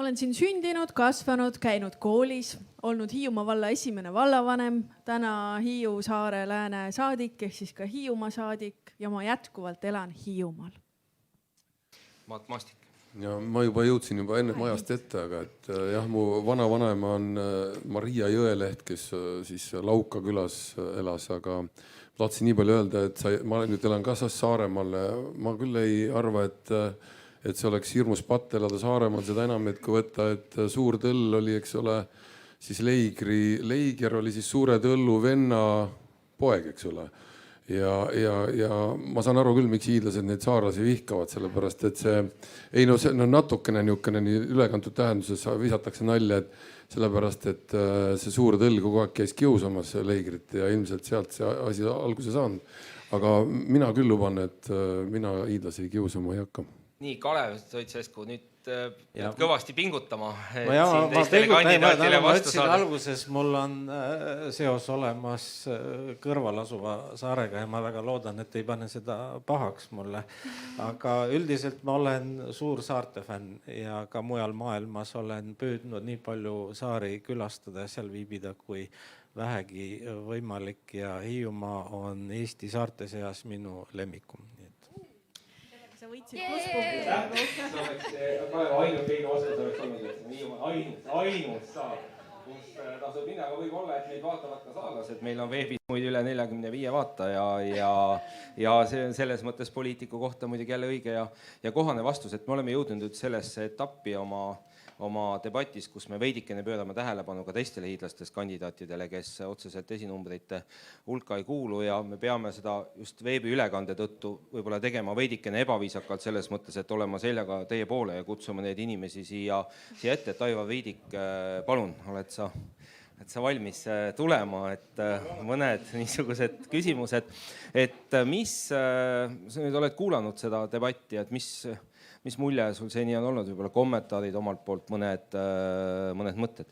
Olen siin sündinud, kasvanud, käinud koolis, olnud Hiiumaa valla esimene vallavanem, täna Hiiu saare lääne saadik ehk siis ka Hiiumaa saadik ja ma jätkuvalt elan Hiiumaal. Maat Maastik. Ja ma juba jõudsin juba enne majast ette, aga et jah, mu vanavanem on Maria Jõeleht, kes siis Lauka külas elas, aga tahtsin nii palju öelda, et ma nüüd elan ka Saaremaal. Ma küll ei arva, et see oleks hirmus patt elada Saaremaal, seda enam, et kui võtta, et Suur Tõll oli, eks ole, siis Leiger oli siis Suure Tõllu venna poeg, eks ole. Ja ma saan aru küll, miks hiidlased neid saarlasi vihkavad, sellepärast, et see on natukene niukene ülekantud tähenduses, visatakse nalja, et sellepärast, et see Suur Tõll kogu aeg käis kiusamas Leigrit ja ilmselt sealt see asi alguse saanud. Aga mina küll luban, et mina hiidlasi kiusama ei hakka. Nii, Kalev Stoicescu, nüüd kõvasti pingutama. Ma ütlesin alguses, mul on seos olemas kõrval asuva saarega ja ma väga loodan, et ei pane seda pahaks mulle. Aga üldiselt ma olen suur saarte fänn ja ka mujal maailmas olen püüdnud nii palju saari külastada ja seal viibida, kui vähegi võimalik ja Hiiumaa on Eesti saarte seas minu lemmikum. Sa võitsid pluspunkti. Ainult teine osa oleks olnud, ainult saar, kus tasub minna, aga võib olla, et meid vaatavad ka saarlased. Meil on veebis muid üle 45 vaataja ja see on selles mõttes poliitiku kohta muidugi jälle õige ja kohane vastus, et me oleme jõudnud nüüd sellesse etappi oma debatis, kus me veidikene pöörame tähelepanu ka teistele hiidlastest kandidaatidele, kes otseselt esinumbrite hulka ei kuulu ja me peame seda just veebiülekande tõttu võib-olla tegema veidikene ebaviisakalt selles mõttes, et olema seljaga teie poole ja kutsume neid inimesi siia ette, et Aivar Viidik, palun, oled sa valmis tulema, et mõned niisugused küsimused, et sa nüüd oled kuulanud seda debatti, et mis mulje sul seni on olnud, võib-olla kommentaarid omalt poolt, mõned mõtted?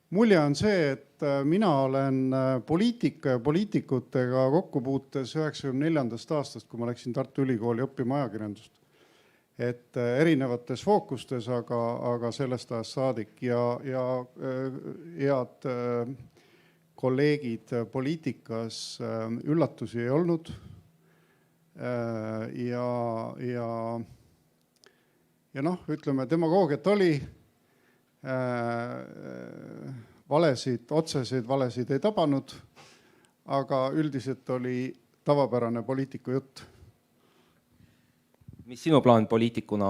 Mulje on see, et mina olen poliitika ja poliitikutega kokkupuutes 94. aastast, kui ma läksin Tartu Ülikooli õppima ajakirjandust. Et erinevates fookustes, aga sellest ajast saadik ja head kolleegid poliitikas üllatusi ei olnud. Ja ütleme, demagoogiat oli, valesid, otseseid valesid ei tabanud, aga üldiselt oli tavapärane poliitiku jutt. Mis sinu plaan poliitikuna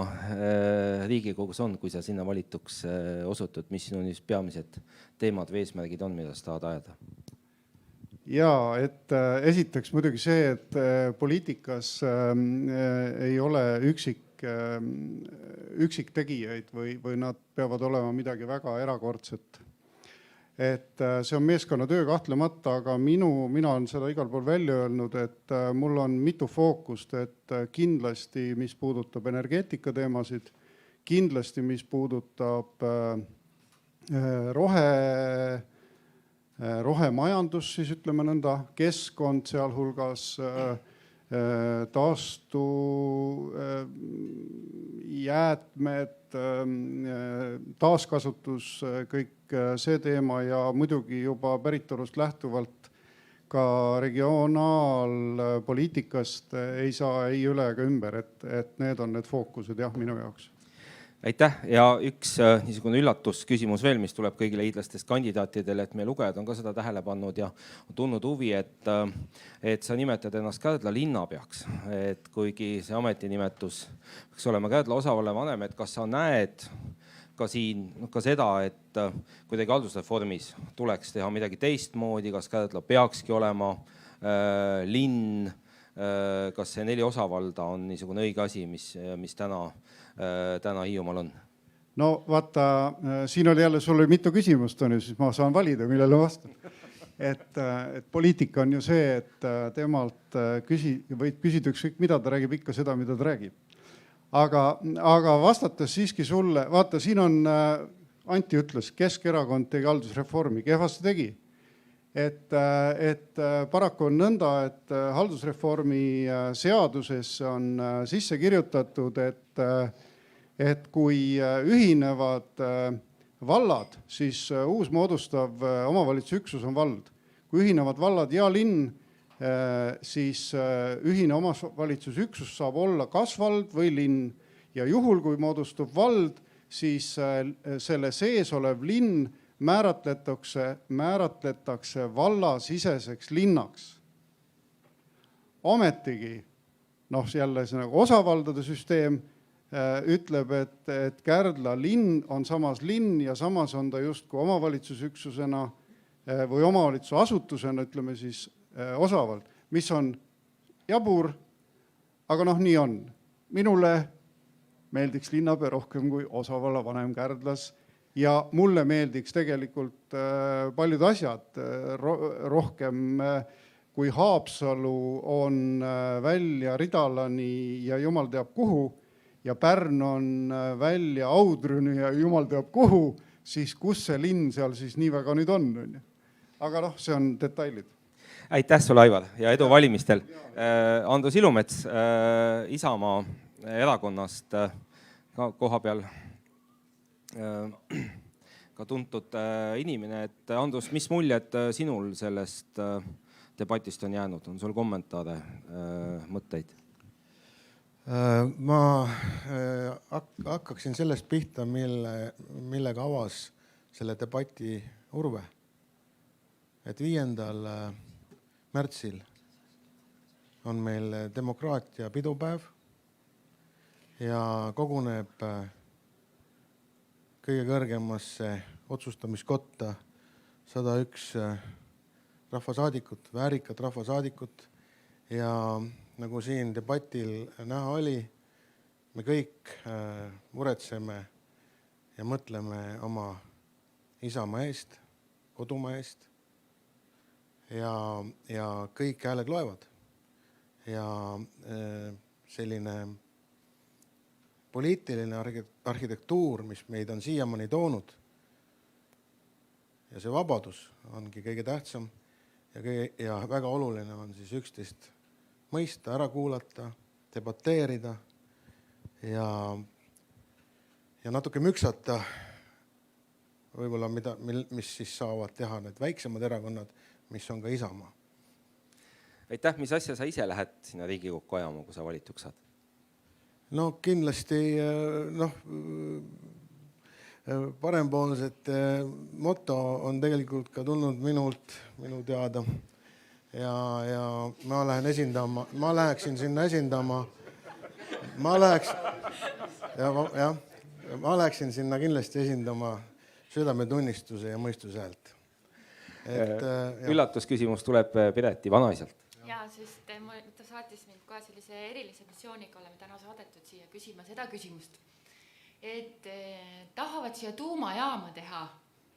Riigikogus on, kui sa sinna valituks osutud? Mis sinu peamised teemad või eesmärgid on, mida sa tahad ajada? Jaa, et esiteks muidugi see, et poliitikas ei ole üksiktegijaid või nad peavad olema midagi väga erakordset. Et see on meeskonnatöö kahtlemata, aga mina olen seda igal pool välja öelnud, et mul on mitu fookust, et kindlasti, mis puudutab energeetika teemasid, kindlasti, mis puudutab rohemajandus, siis ütleme nõnda, keskkond, sealhulgas taastu jäätmed, taaskasutus, kõik see teema ja muidugi juba päritolust lähtuvalt ka regionaalpoliitikast ei saa ei üle ega ümber, et need on need fookused jah, minu jaoks. Aitäh ja üks niisugune üllatus küsimus veel, mis tuleb kõigile hiidlastest kandidaatidele, et meie lugejad on ka seda tähele pannud ja on tundnud huvi, et sa nimetad ennast Kärdla linnapeaks, et kuigi see ametinimetus peaks olema Kärdla osavallavanem, et kas sa näed ka siin ka seda, et kuidagi haldusreformis tuleks teha midagi teistmoodi, kas Kärdla peakski olema linn, kas see 4 osavalda on niisugune õige asi, mis täna Hiiumaal on? No vaata, siin oli jälle sulle mitu küsimust, siis ma saan valida, millele vastan. et poliitika on ju see, et temalt võid küsida ükskõik mida, ta räägib ikka seda, mida ta räägib. Aga vastates siiski sulle, vaata, siin on, Anti ütles, Keskerakond tegi haldusreformi, kehvasti tegi. Et paraku on nõnda, et haldusreformi seadusesse on sisse kirjutatud, et kui ühinevad vallad, siis uus moodustav omavalitsusüksus on vald. Kui ühinevad vallad ja linn, siis ühine omavalitsusüksus saab olla kas vald või linn. Ja juhul, kui moodustub vald, siis selle sees olev linn määratletakse vallasiseseks linnaks. Ometigi, jälle see nagu osavaldade süsteem ütleb, et Kärdla linn on samas linn ja samas on ta justkui omavalitsusüksusena või omavalitsusasutusena, ütleme siis osavald, mis on jabur, aga nii on. Minule meeldiks linnapea rohkem kui osavalla vanem Kärdlas ja mulle meeldiks tegelikult paljud asjad rohkem, kui Haapsalu on välja Ridalani ja jumal teab kuhu ja Pärn on välja Audrüni ja jumal teab kuhu, siis kus see linn seal siis nii väga nüüd on. Aga see on detailid. Aitäh sulle, Aivar, ja edu valimistel. Andrus Ilumets Isamaa erakonnast koha peal ka tuntud inimene. Et Andrus, mis muljed sinul sellest debatist on jäänud? On sul kommentaare, mõtteid? Ma hakkaksin sellest pihta, millega avas selle debati Urve. Et 5. märtsil on meil demokraatia pidupäev ja koguneb kõige kõrgemasse otsustamiskotta 101 rahvasaadikut, väärikat rahvasaadikut ja nagu siin debatil näha oli, me kõik muretseme ja mõtleme oma Isamaa eest, kodumaa eest ja kõik hääled loevad. Ja selline poliitiline arhitektuur, mis meid on siiamaani toonud ja see vabadus ongi kõige tähtsam ja väga oluline on siis üksteist mõista, ära kuulata, debateerida ja natuke müksata võib-olla, mis siis saavad teha need väiksemad erakonnad, mis on ka Isamaa. Aitäh, mis asja sa ise lähed sinna Riigikokku ajama, kui sa valituks saad? No kindlasti parempoolsete moto on tegelikult ka tulnud minu teada ja ma läheksin sinna esindama, ma läheksin sinna kindlasti esindama südametunnistuse ja mõistuse häält. Üllatusküsimus tuleb Pireti vanaisalt. Ja, sest ta saatis mind kohe sellise erilise missiooniga, oleme täna saadetud siia küsima seda küsimust, et tahavad siia tuumajaama teha,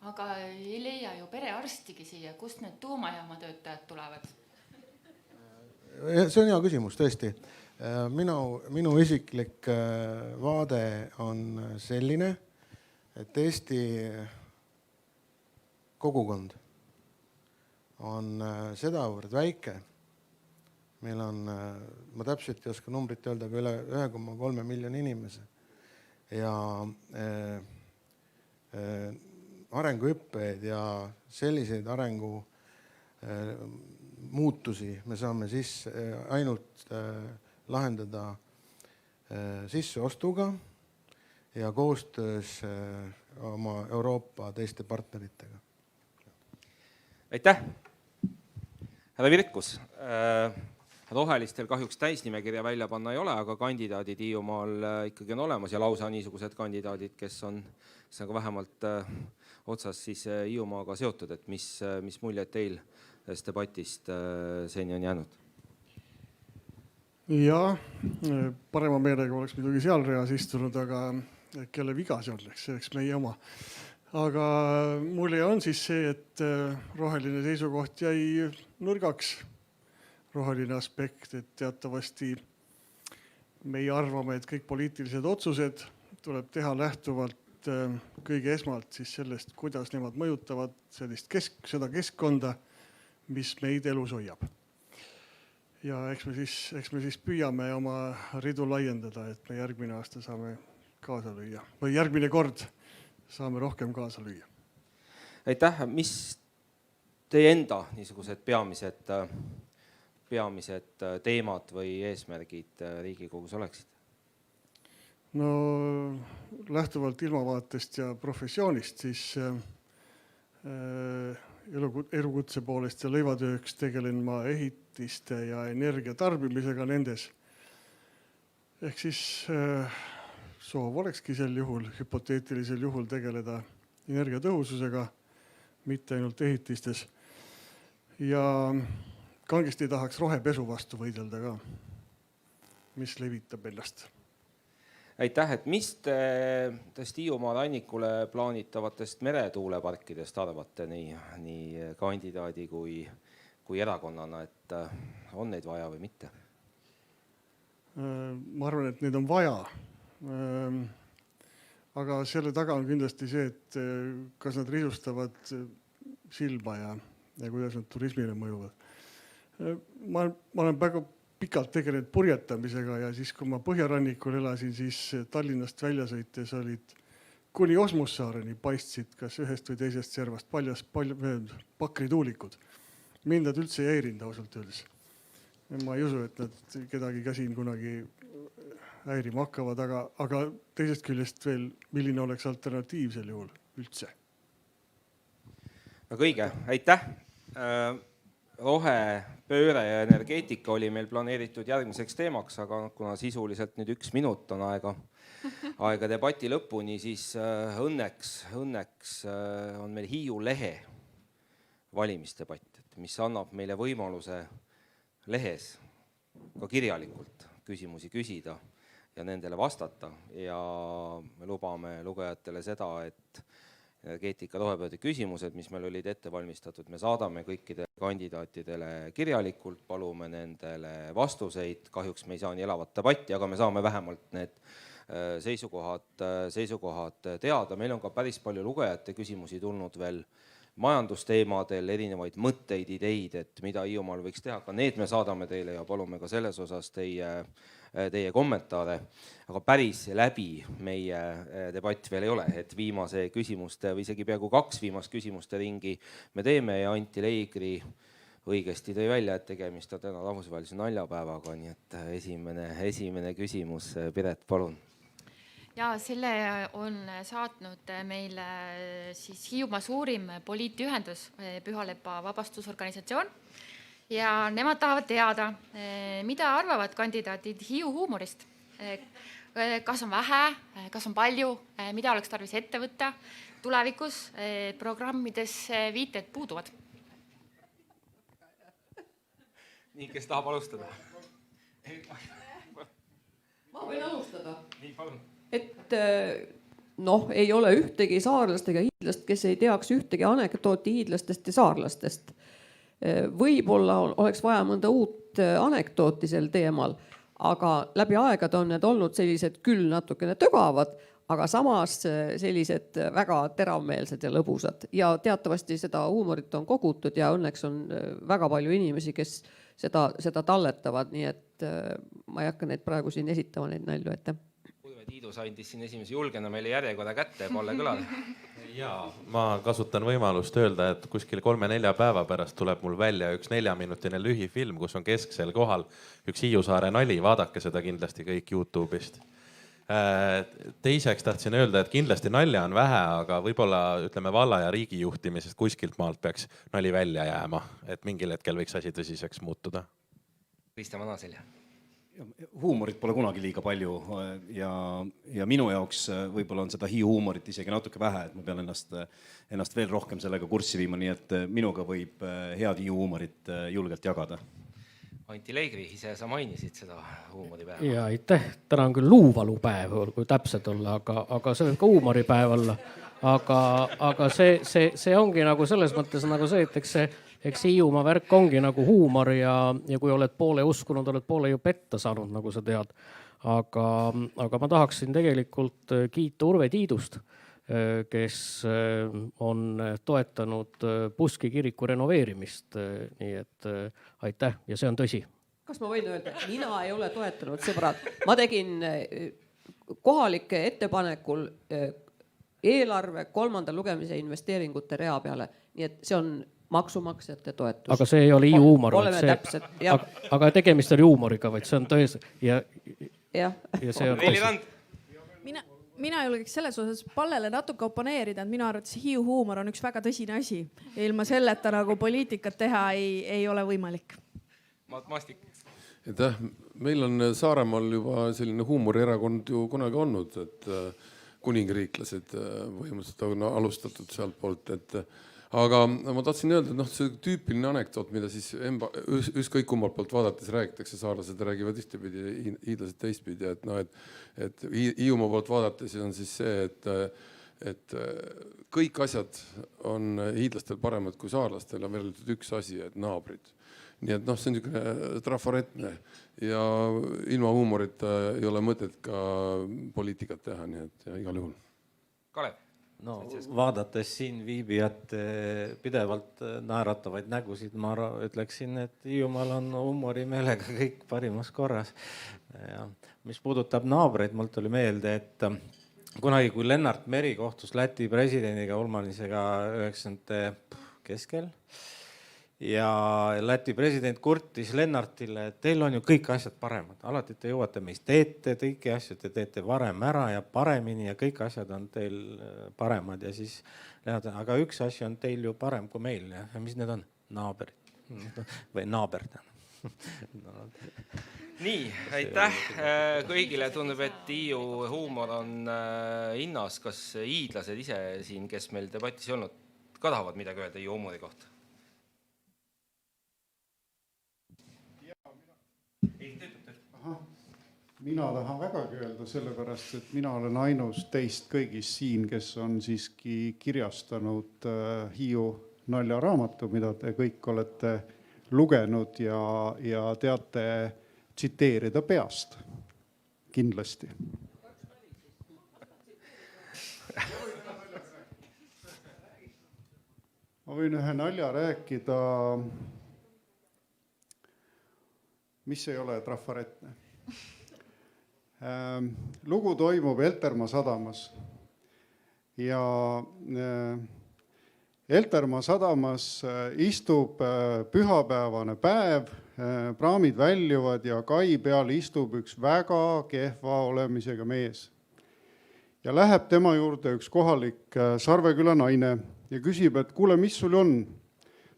aga ei leia ju perearstigi siia, kust need tuumajaama töötajad tulevad? See on hea küsimus, tõesti. Minu isiklik vaade on selline, et Eesti kogukond on sedavõrd väike. Meil on, ma täpselt ei oska numbrit öelda, aga üle 1,3 miljoni inimese. Ja arenguhüppeid ja selliseid arengu muutusi me saame siis ainult lahendada sisseostuga ja koostöös oma Euroopa teiste partneritega. Aitäh! Härra Virkus, rohelistel kahjuks täisnimekirja välja panna ei ole, aga kandidaadid Hiiumaal ikkagi on olemas ja lausa niisugused kandidaadid, kes on vähemalt otsas siis Hiiumaaga seotud, et mis muljed teil sellest debatist seni on jäänud? Ja parema meelega oleks muidugi seal reas istunud, aga kelle viga see oleks meie oma. aga mul on siis see, et roheline seisukoht jäi nõrgaks. Roheline aspekt, et teatavasti meie arvame, et kõik poliitilised otsused tuleb teha lähtuvalt kõige esmalt siis sellest, kuidas nemad mõjutavad seda keskkonda, mis meid elus hoiab. Ja eks me siis püüame oma ridu laiendada, et me järgmine aasta saame kaasa lüüa või järgmine kord saame rohkem kaasa lüüa. Aitäh, mis teie enda niisugused peamised teemad või eesmärgid Riigikogus oleksid? No lähtuvalt ilmavaatest ja professioonist, siis elukutse poolest ja lõivatööks tegelen ma ehitiste ja energia tarbimisega nendes. Ehk siis soov olekski sel juhul, hüpoteetilisel juhul tegeleda energiatõhususega, mitte ainult ehitistes. Ja kangesti tahaks rohepesu vastu võidelda ka, mis levitab ennast. Aitäh, et mis te Hiiumaa rannikule plaanitavatest meretuuleparkidest arvate nii kandidaadi kui erakonnana, et on neid vaja või mitte? Ma arvan, et neid on vaja. Aga selle taga on kindlasti see, et kas nad risustavad silma ja kuidas nad turismile mõjuvad. Ma olen väga pikalt tegelenud purjetamisega ja siis, kui ma Põhjarannikul elasin, siis Tallinnast välja sõites olid kuni Osmussaareni paistsid kas ühest või teisest servast pakrituulikud. Mind nad üldse ei häirinud ausalt öeldes. Ma ei usu, et nad kedagi ka siin kunagi häirima hakkavad, aga teisest küljest veel, milline oleks alternatiiv sel juhul üldse? Väga õige, aitäh! Rohepööre ja energeetika oli meil planeeritud järgmiseks teemaks, aga kuna sisuliselt nüüd 1 minut on aega debati lõpuni, siis õnneks on meil Hiiu lehe valimisdebatt, mis annab meile võimaluse lehes ka kirjalikult küsimusi küsida ja nendele vastata. Ja me lubame lugejatele seda, et energeetika rohepöörde küsimused, mis meil olid ette valmistatud, me saadame kõikidele kandidaatidele kirjalikult, palume nendele vastuseid. Kahjuks me ei saa nii elavat debatti, aga me saame vähemalt need seisukohad teada. Meil on ka päris palju lugejate küsimusi tulnud veel majandusteemadel, erinevaid mõtteid, ideid, et mida Hiiumaal võiks teha. Ka need me saadame teile ja palume ka selles osas teie kommentaare. Aga päris läbi meie debatt veel ei ole, et viimase küsimuste või isegi peaaegu 2 viimast küsimuste ringi me teeme ja Anti Leigri õigesti tõi välja, et tegemist on täna rahvusvahelise naljapäevaga, nii et esimene küsimus. Piret, palun. Ja selle on saatnud meile siis Hiiumaa suurim poliitühendus, Pühalepa vabastusorganisatsioon. Ja nemad tahavad teada, mida arvavad kandidaatid Hiiu huumorist. Kas on vähe, kas on palju, mida oleks tarvis ette võtta tulevikus, programmides viited puuduvad. Nii, kes tahab alustada? Ma võin alustada. Nii, palun. Et ei ole ühtegi saarlast ega hiidlast, kes ei teaks ühtegi anekdooti hiidlastest ja saarlastest. Võib-olla oleks vaja mõnda uut anekdooti sel teemal, aga läbi aegade on need olnud sellised küll natukene tögavad, aga samas sellised väga teravmeelsed ja lõbusad. Ja teatavasti seda huumorit on kogutud ja õnneks on väga palju inimesi, kes seda talletavad, nii et ma ei hakka neid praegu siin esitama, neid nalju ette. Tiidus andis siin esimese julgena meile järjekorda kätte Palle Kõlale. Jaa, ma kasutan võimalust öelda, et kuskil 3-4 päeva pärast tuleb mul välja üks 4-minutine lühifilm, kus on kesksel kohal üks Hiiusaare nali. Vaadake seda kindlasti kõik YouTube'ist. Teiseks tahtsin öelda, et kindlasti nalja on vähe, aga võib-olla ütleme valla ja riigi juhtimisest kuskilt maalt peaks nali välja jääma, et mingil hetkel võiks asi tõsiseks muutuda. Kristjan Vanaselja. Huumorit pole kunagi liiga palju ja minu jaoks võib-olla on seda Hiiu huumorit isegi natuke vähe, et ma pean ennast veel rohkem sellega kurssi viima, nii et minuga võib head Hiiu huumorit julgelt jagada. Anti Leigri, ise sa mainisid seda huumoripäeva. Ja aitäh, täna on küll luuvalupäev, kui täpsed olla, aga see võib ka huumoripäev olla. aga see ongi nagu selles mõttes nagu see, et eks Hiiumaa värk ongi nagu huumor ja kui oled poole uskunud, oled poole ju petta saanud, nagu sa tead. Aga ma tahaksin tegelikult kiita Urve Tiidust, kes on toetanud Puski kiriku renoveerimist. Nii et aitäh ja see on tõsi. Kas ma võin öelda, mina ei ole toetanud, sõbrad. Ma tegin kohalike ettepanekul eelarve 3. lugemise investeeringute rea peale. Nii et see on maksumaksjate toetus. Aga see ei ole Hiiu huumor. Oleme täpselt. Aga tegemist oli huumoriga, vaid see on tõesti. Ja see on tõesti. Mina julgeks selles osas Pallele natuke oponeerida, et minu arvates Hiiu huumor on üks väga tõsine asi. Ilma selleta nagu poliitikat teha ei ole võimalik. Mastik. Aitäh. Meil on Saaremaal juba selline huumorierakond ju kunagi olnud, et kuningriiklased põhimõtteliselt on alustatud sealt poolt, aga ma tahtsin öelda, et see tüüpiline anekdoot, mida siis ükskõik kummalt poolt vaadates räägitakse, saarlased räägivad ühtepidi, hiidlased teistpidi, et Hiiumaa poolt vaadates on siis see, et kõik asjad on hiidlastel paremad kui saarlastel, on veel üks asi, et naabrid. Nii et see on niisugune trafaretne ja ilma huumorita ei ole mõtet ka poliitikat teha, nii et igal juhul. Kalev. No vaadates siin viibijate pidevalt naeratavaid nägusid, ma ütleksin, et Hiiumaal on huumorimeelega kõik parimas korras. Ja mis puudutab naabreid, mul tuli meelde, et kunagi kui Lennart Meri kohtus Läti presidendiga Ulmanisega 90. keskel ja Läti president kurtis Lennartile, et teil on ju kõik asjad paremad. Alati te jõuate meist teete, kõiki asju te teete varem ära ja paremini ja kõik asjad on teil paremad. Ja siis Lennart, aga üks asju on teil ju parem kui meil. Ja mis need on? Naaberid. Või naaberd. Nii, aitäh kõigile. Tundub, et Hiiu huumor on hinnas. Kas hiidlased ise siin, kes meil debatis olnud, ka tahavad midagi öelda Hiiu huumori kohta? Mina tahan vägagi öelda sellepärast, et mina olen ainus teist kõigist siin, kes on siiski kirjastanud Hiiu naljaraamatu, mida te kõik olete lugenud ja teate tsiteerida peast. Kindlasti. Ma võin ühe nalja rääkida, mis ei ole trafaretne. Lugu toimub Heltermaa sadamas ja Heltermaa sadamas istub pühapäevane päev, praamid väljuvad ja kai peal istub üks väga kehva olemisega mees. Ja läheb tema juurde üks kohalik Sarveküla naine ja küsib, et kuule, mis sul on?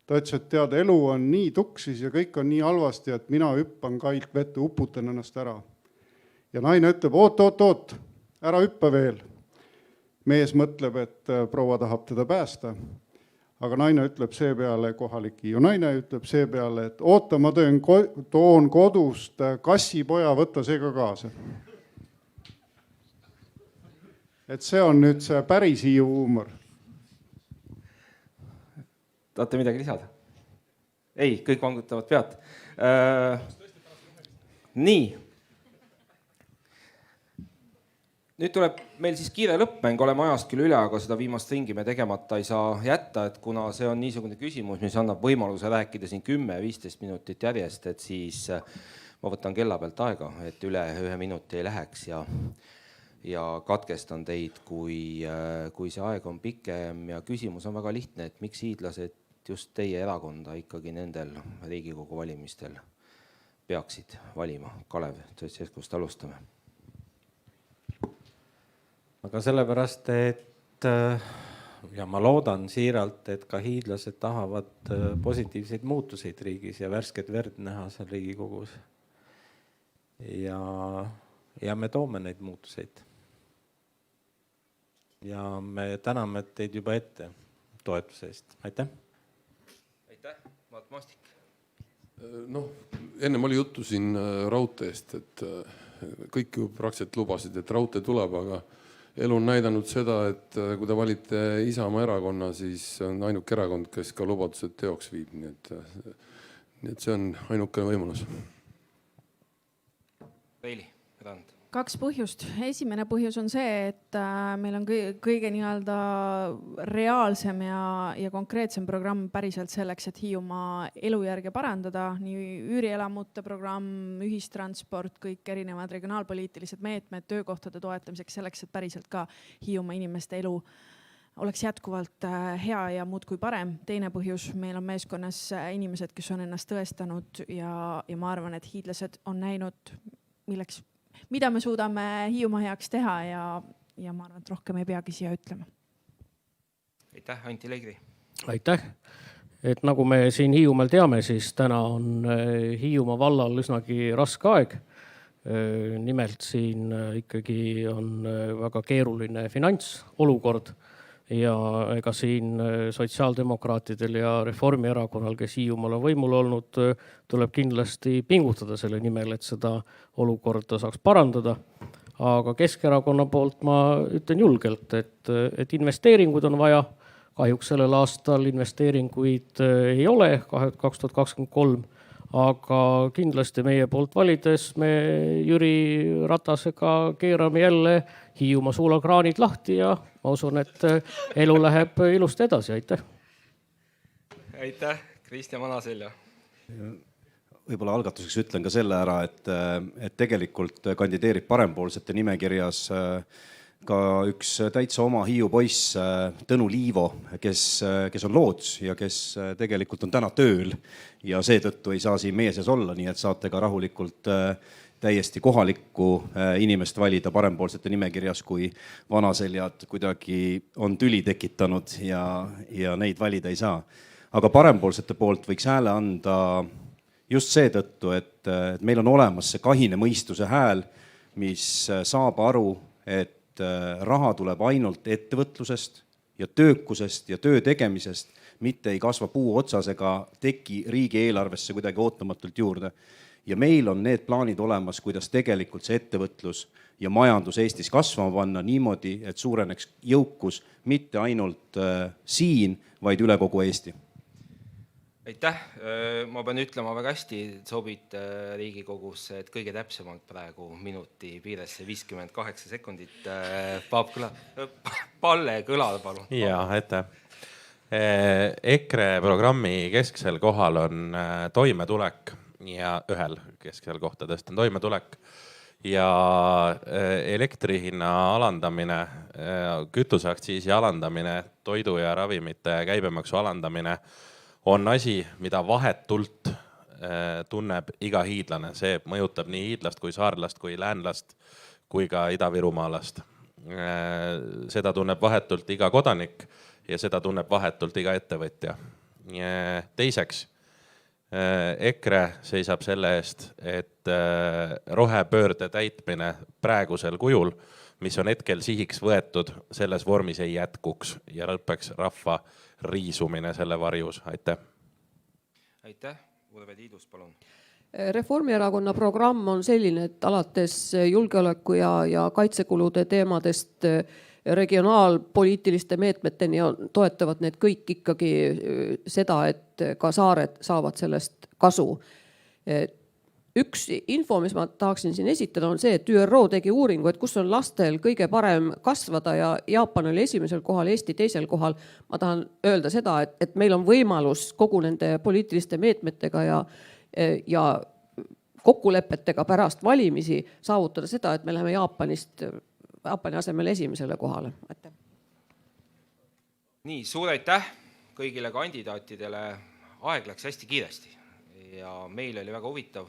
Ta ütles, et tead, elu on nii tuksis ja kõik on nii halvasti, et mina hüppan kailt vette, uputan ennast ära. Ja naine ütleb, oot, ära hüppa veel. Mees mõtleb, et proua tahab teda päästa. Aga naine ütleb seepeale, kohalik Hiiu naine ütleb seepeale, et oota, ma toon kodust kassipoja, võtta see ka kaasa. Et see on nüüd see päris Hiiu huumor. Tahate midagi lisada? Ei, kõik vangutavad pead. Nii. Nüüd tuleb meil siis kiire lõppmäng, oleme ajast küll üle, aga seda viimast ringi me tegemata ei saa jätta, et kuna see on niisugune küsimus, mis annab võimaluse rääkida siin 10-15 minutit järjest, et siis ma võtan kella pealt aega, et üle 1 minuti ei läheks ja katkestan teid, kui see aeg on pikem ja küsimus on väga lihtne, et miks hiidlased just teie erakonda ikkagi nendel Riigikogu valimistel peaksid valima. Kalev, Stoicescust alustame. Aga sellepärast, et ja ma loodan siiralt, et ka hiidlased tahavad positiivseid muutuseid riigis ja värsket verd näha seal Riigikogus. Ja me toome neid muutuseid. Ja me täname teid juba ette toetuse eest. Aitäh! Aitäh, Mart Mastik! Ennem oli juttu siin raudteest, et kõik ju praktiliselt lubasid, et raudtee tuleb, aga elu on näidanud seda, et kui te valite Isamaa erakonna, siis on ainuke erakond, kes ka lubadused teoks viib. Nii et see on ainukene võimalus. Reili, Rand. 2 põhjust. Esimene põhjus on see, et meil on kõige nii-öelda reaalsem ja konkreetsem programm päriselt selleks, et Hiiumaa elujärge parandada. Nii üürielamute programm, ühistransport, kõik erinevad regionaalpoliitilised meetmed töökohtade toetamiseks selleks, et päriselt ka Hiiumaa inimeste elu oleks jätkuvalt hea ja muudkui parem. Teine põhjus, meil on meeskonnas inimesed, kes on ennast tõestanud ja ma arvan, et hiidlased on näinud, mida me suudame Hiiumaa heaks teha ja ma arvan, et rohkem ei peagi siia ütlema. Aitäh, Anti Leigri. Aitäh. Et nagu me siin Hiiumaal teame, siis täna on Hiiumaa vallal üsnagi raske aeg. Nimelt siin ikkagi on väga keeruline finantsolukord ja ega siin sotsiaaldemokraatidel ja Reformierakonnal, kes Hiiumaal on võimul olnud, tuleb kindlasti pingutada selle nimel, et seda olukorda saaks parandada. Aga Keskerakonna poolt ma ütlen julgelt, et investeeringud on vaja. Kahjuks sellel aastal investeeringuid ei ole 2023, aga kindlasti meie poolt valides me Jüri Ratasega keerame jälle Hiiumaa suulakraanid lahti ja ma usun, et elu läheb ilusti edasi. Aitäh. Aitäh, Kristjan Vanaselja. Võib-olla algatuseks ütlen ka selle ära, et tegelikult kandideerib parempoolsete nimekirjas ka üks täitsa oma Hiiu poiss Tõnu Liivo, kes on loots ja kes tegelikult on täna tööl ja seetõttu ei saa siin meie seas olla, nii et saate ka rahulikult täiesti kohalikku inimest valida parempoolsete nimekirjas, kui Vanaseljad kuidagi on tüli tekitanud ja neid valida ei saa. Aga parempoolsete poolt võiks hääle anda just seetõttu, et meil on olemas see kahine mõistuse hääl, mis saab aru, et raha tuleb ainult ettevõtlusest ja töökusest ja töö tegemisest, mitte ei kasva puu otsas ega teki riigieelarvesse kuidagi ootamatult juurde. Ja meil on need plaanid olemas, kuidas tegelikult see ettevõtlus ja majandus Eestis kasvama panna niimoodi, et suureneks jõukus mitte ainult siin, vaid üle kogu Eesti. Aitäh. Ma pean ütlema väga hästi, sobid Riigikogusse, et kõige täpsemalt praegu minuti piiresse 58 sekundit. Palle Kõlal, palun. Jaa, aitäh. EKRE programmi kesksel kohal on toimetulek ja ühel kesksel kohtadest on toimetulek ja elektrihinna alandamine, kütuseaktsiisi alandamine, toidu ja ravimite käibemaksu alandamine on asi, mida vahetult tunneb iga hiidlane. See mõjutab nii hiidlast kui saarlast kui läänlast kui ka idavirumaalast. Seda tunneb vahetult iga kodanik ja seda tunneb vahetult iga ettevõtja. Teiseks, EKRE seisab selle eest, et rohepöörde täitmine praegusel kujul, mis on hetkel sihiks võetud, selles vormis ei jätkuks ja lõpeks rahva riisumine selle varjus. Aitäh. Aitäh. Urve Tiidus, palun. Reformierakonna programm on selline, et alates julgeoleku ja kaitsekulude teemadest regionaalpoliitiliste meetmeteni toetavad need kõik ikkagi seda, et ka saared saavad sellest kasu. Üks info, mis ma tahaksin siin esitada, on see, et ÜRO tegi uuringu, et kus on lastel kõige parem kasvada ja Jaapan oli esimesel kohal, Eesti teisel kohal. Ma tahan öelda seda, et meil on võimalus kogu nende poliitiliste meetmetega ja kokkulepetega pärast valimisi saavutada seda, et me läheme Jaapani asemel esimesele kohale. Aitäh. Nii, suur aitäh kõigile kandidaatidele. Aeg läks hästi kiiresti ja meil oli väga huvitav.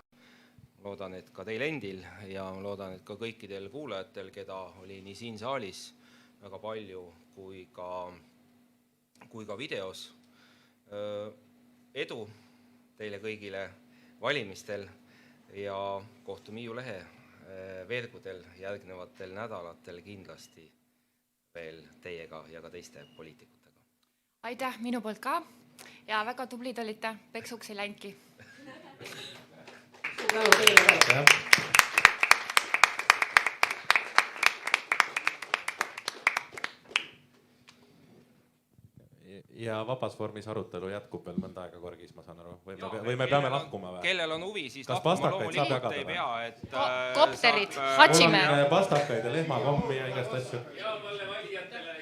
Loodan, et ka teil endil ja loodan, et ka kõikidel kuulajatel, keda oli nii siin saalis väga palju kui ka videos. Edu teile kõigile valimistel ja kohtume Hiiu Lehe veergudel järgnevatel nädalatel kindlasti veel teiega ja ka teiste poliitikutega. Aitäh minu poolt ka ja väga tublid olite, peksuks ei läinudki. ja vabas vormis arutelu jätkub veel mõnda aega korgis, ma saan aru. Või me peame lahkuma või? Kellel on huvi, siis kas lahkuma pastakaid saab loomulikult ei jagada pea. või? Kopterid, hatsime. Mul on pastakaid ja lehmakommi ja igast asju. Jaamalle valijatele.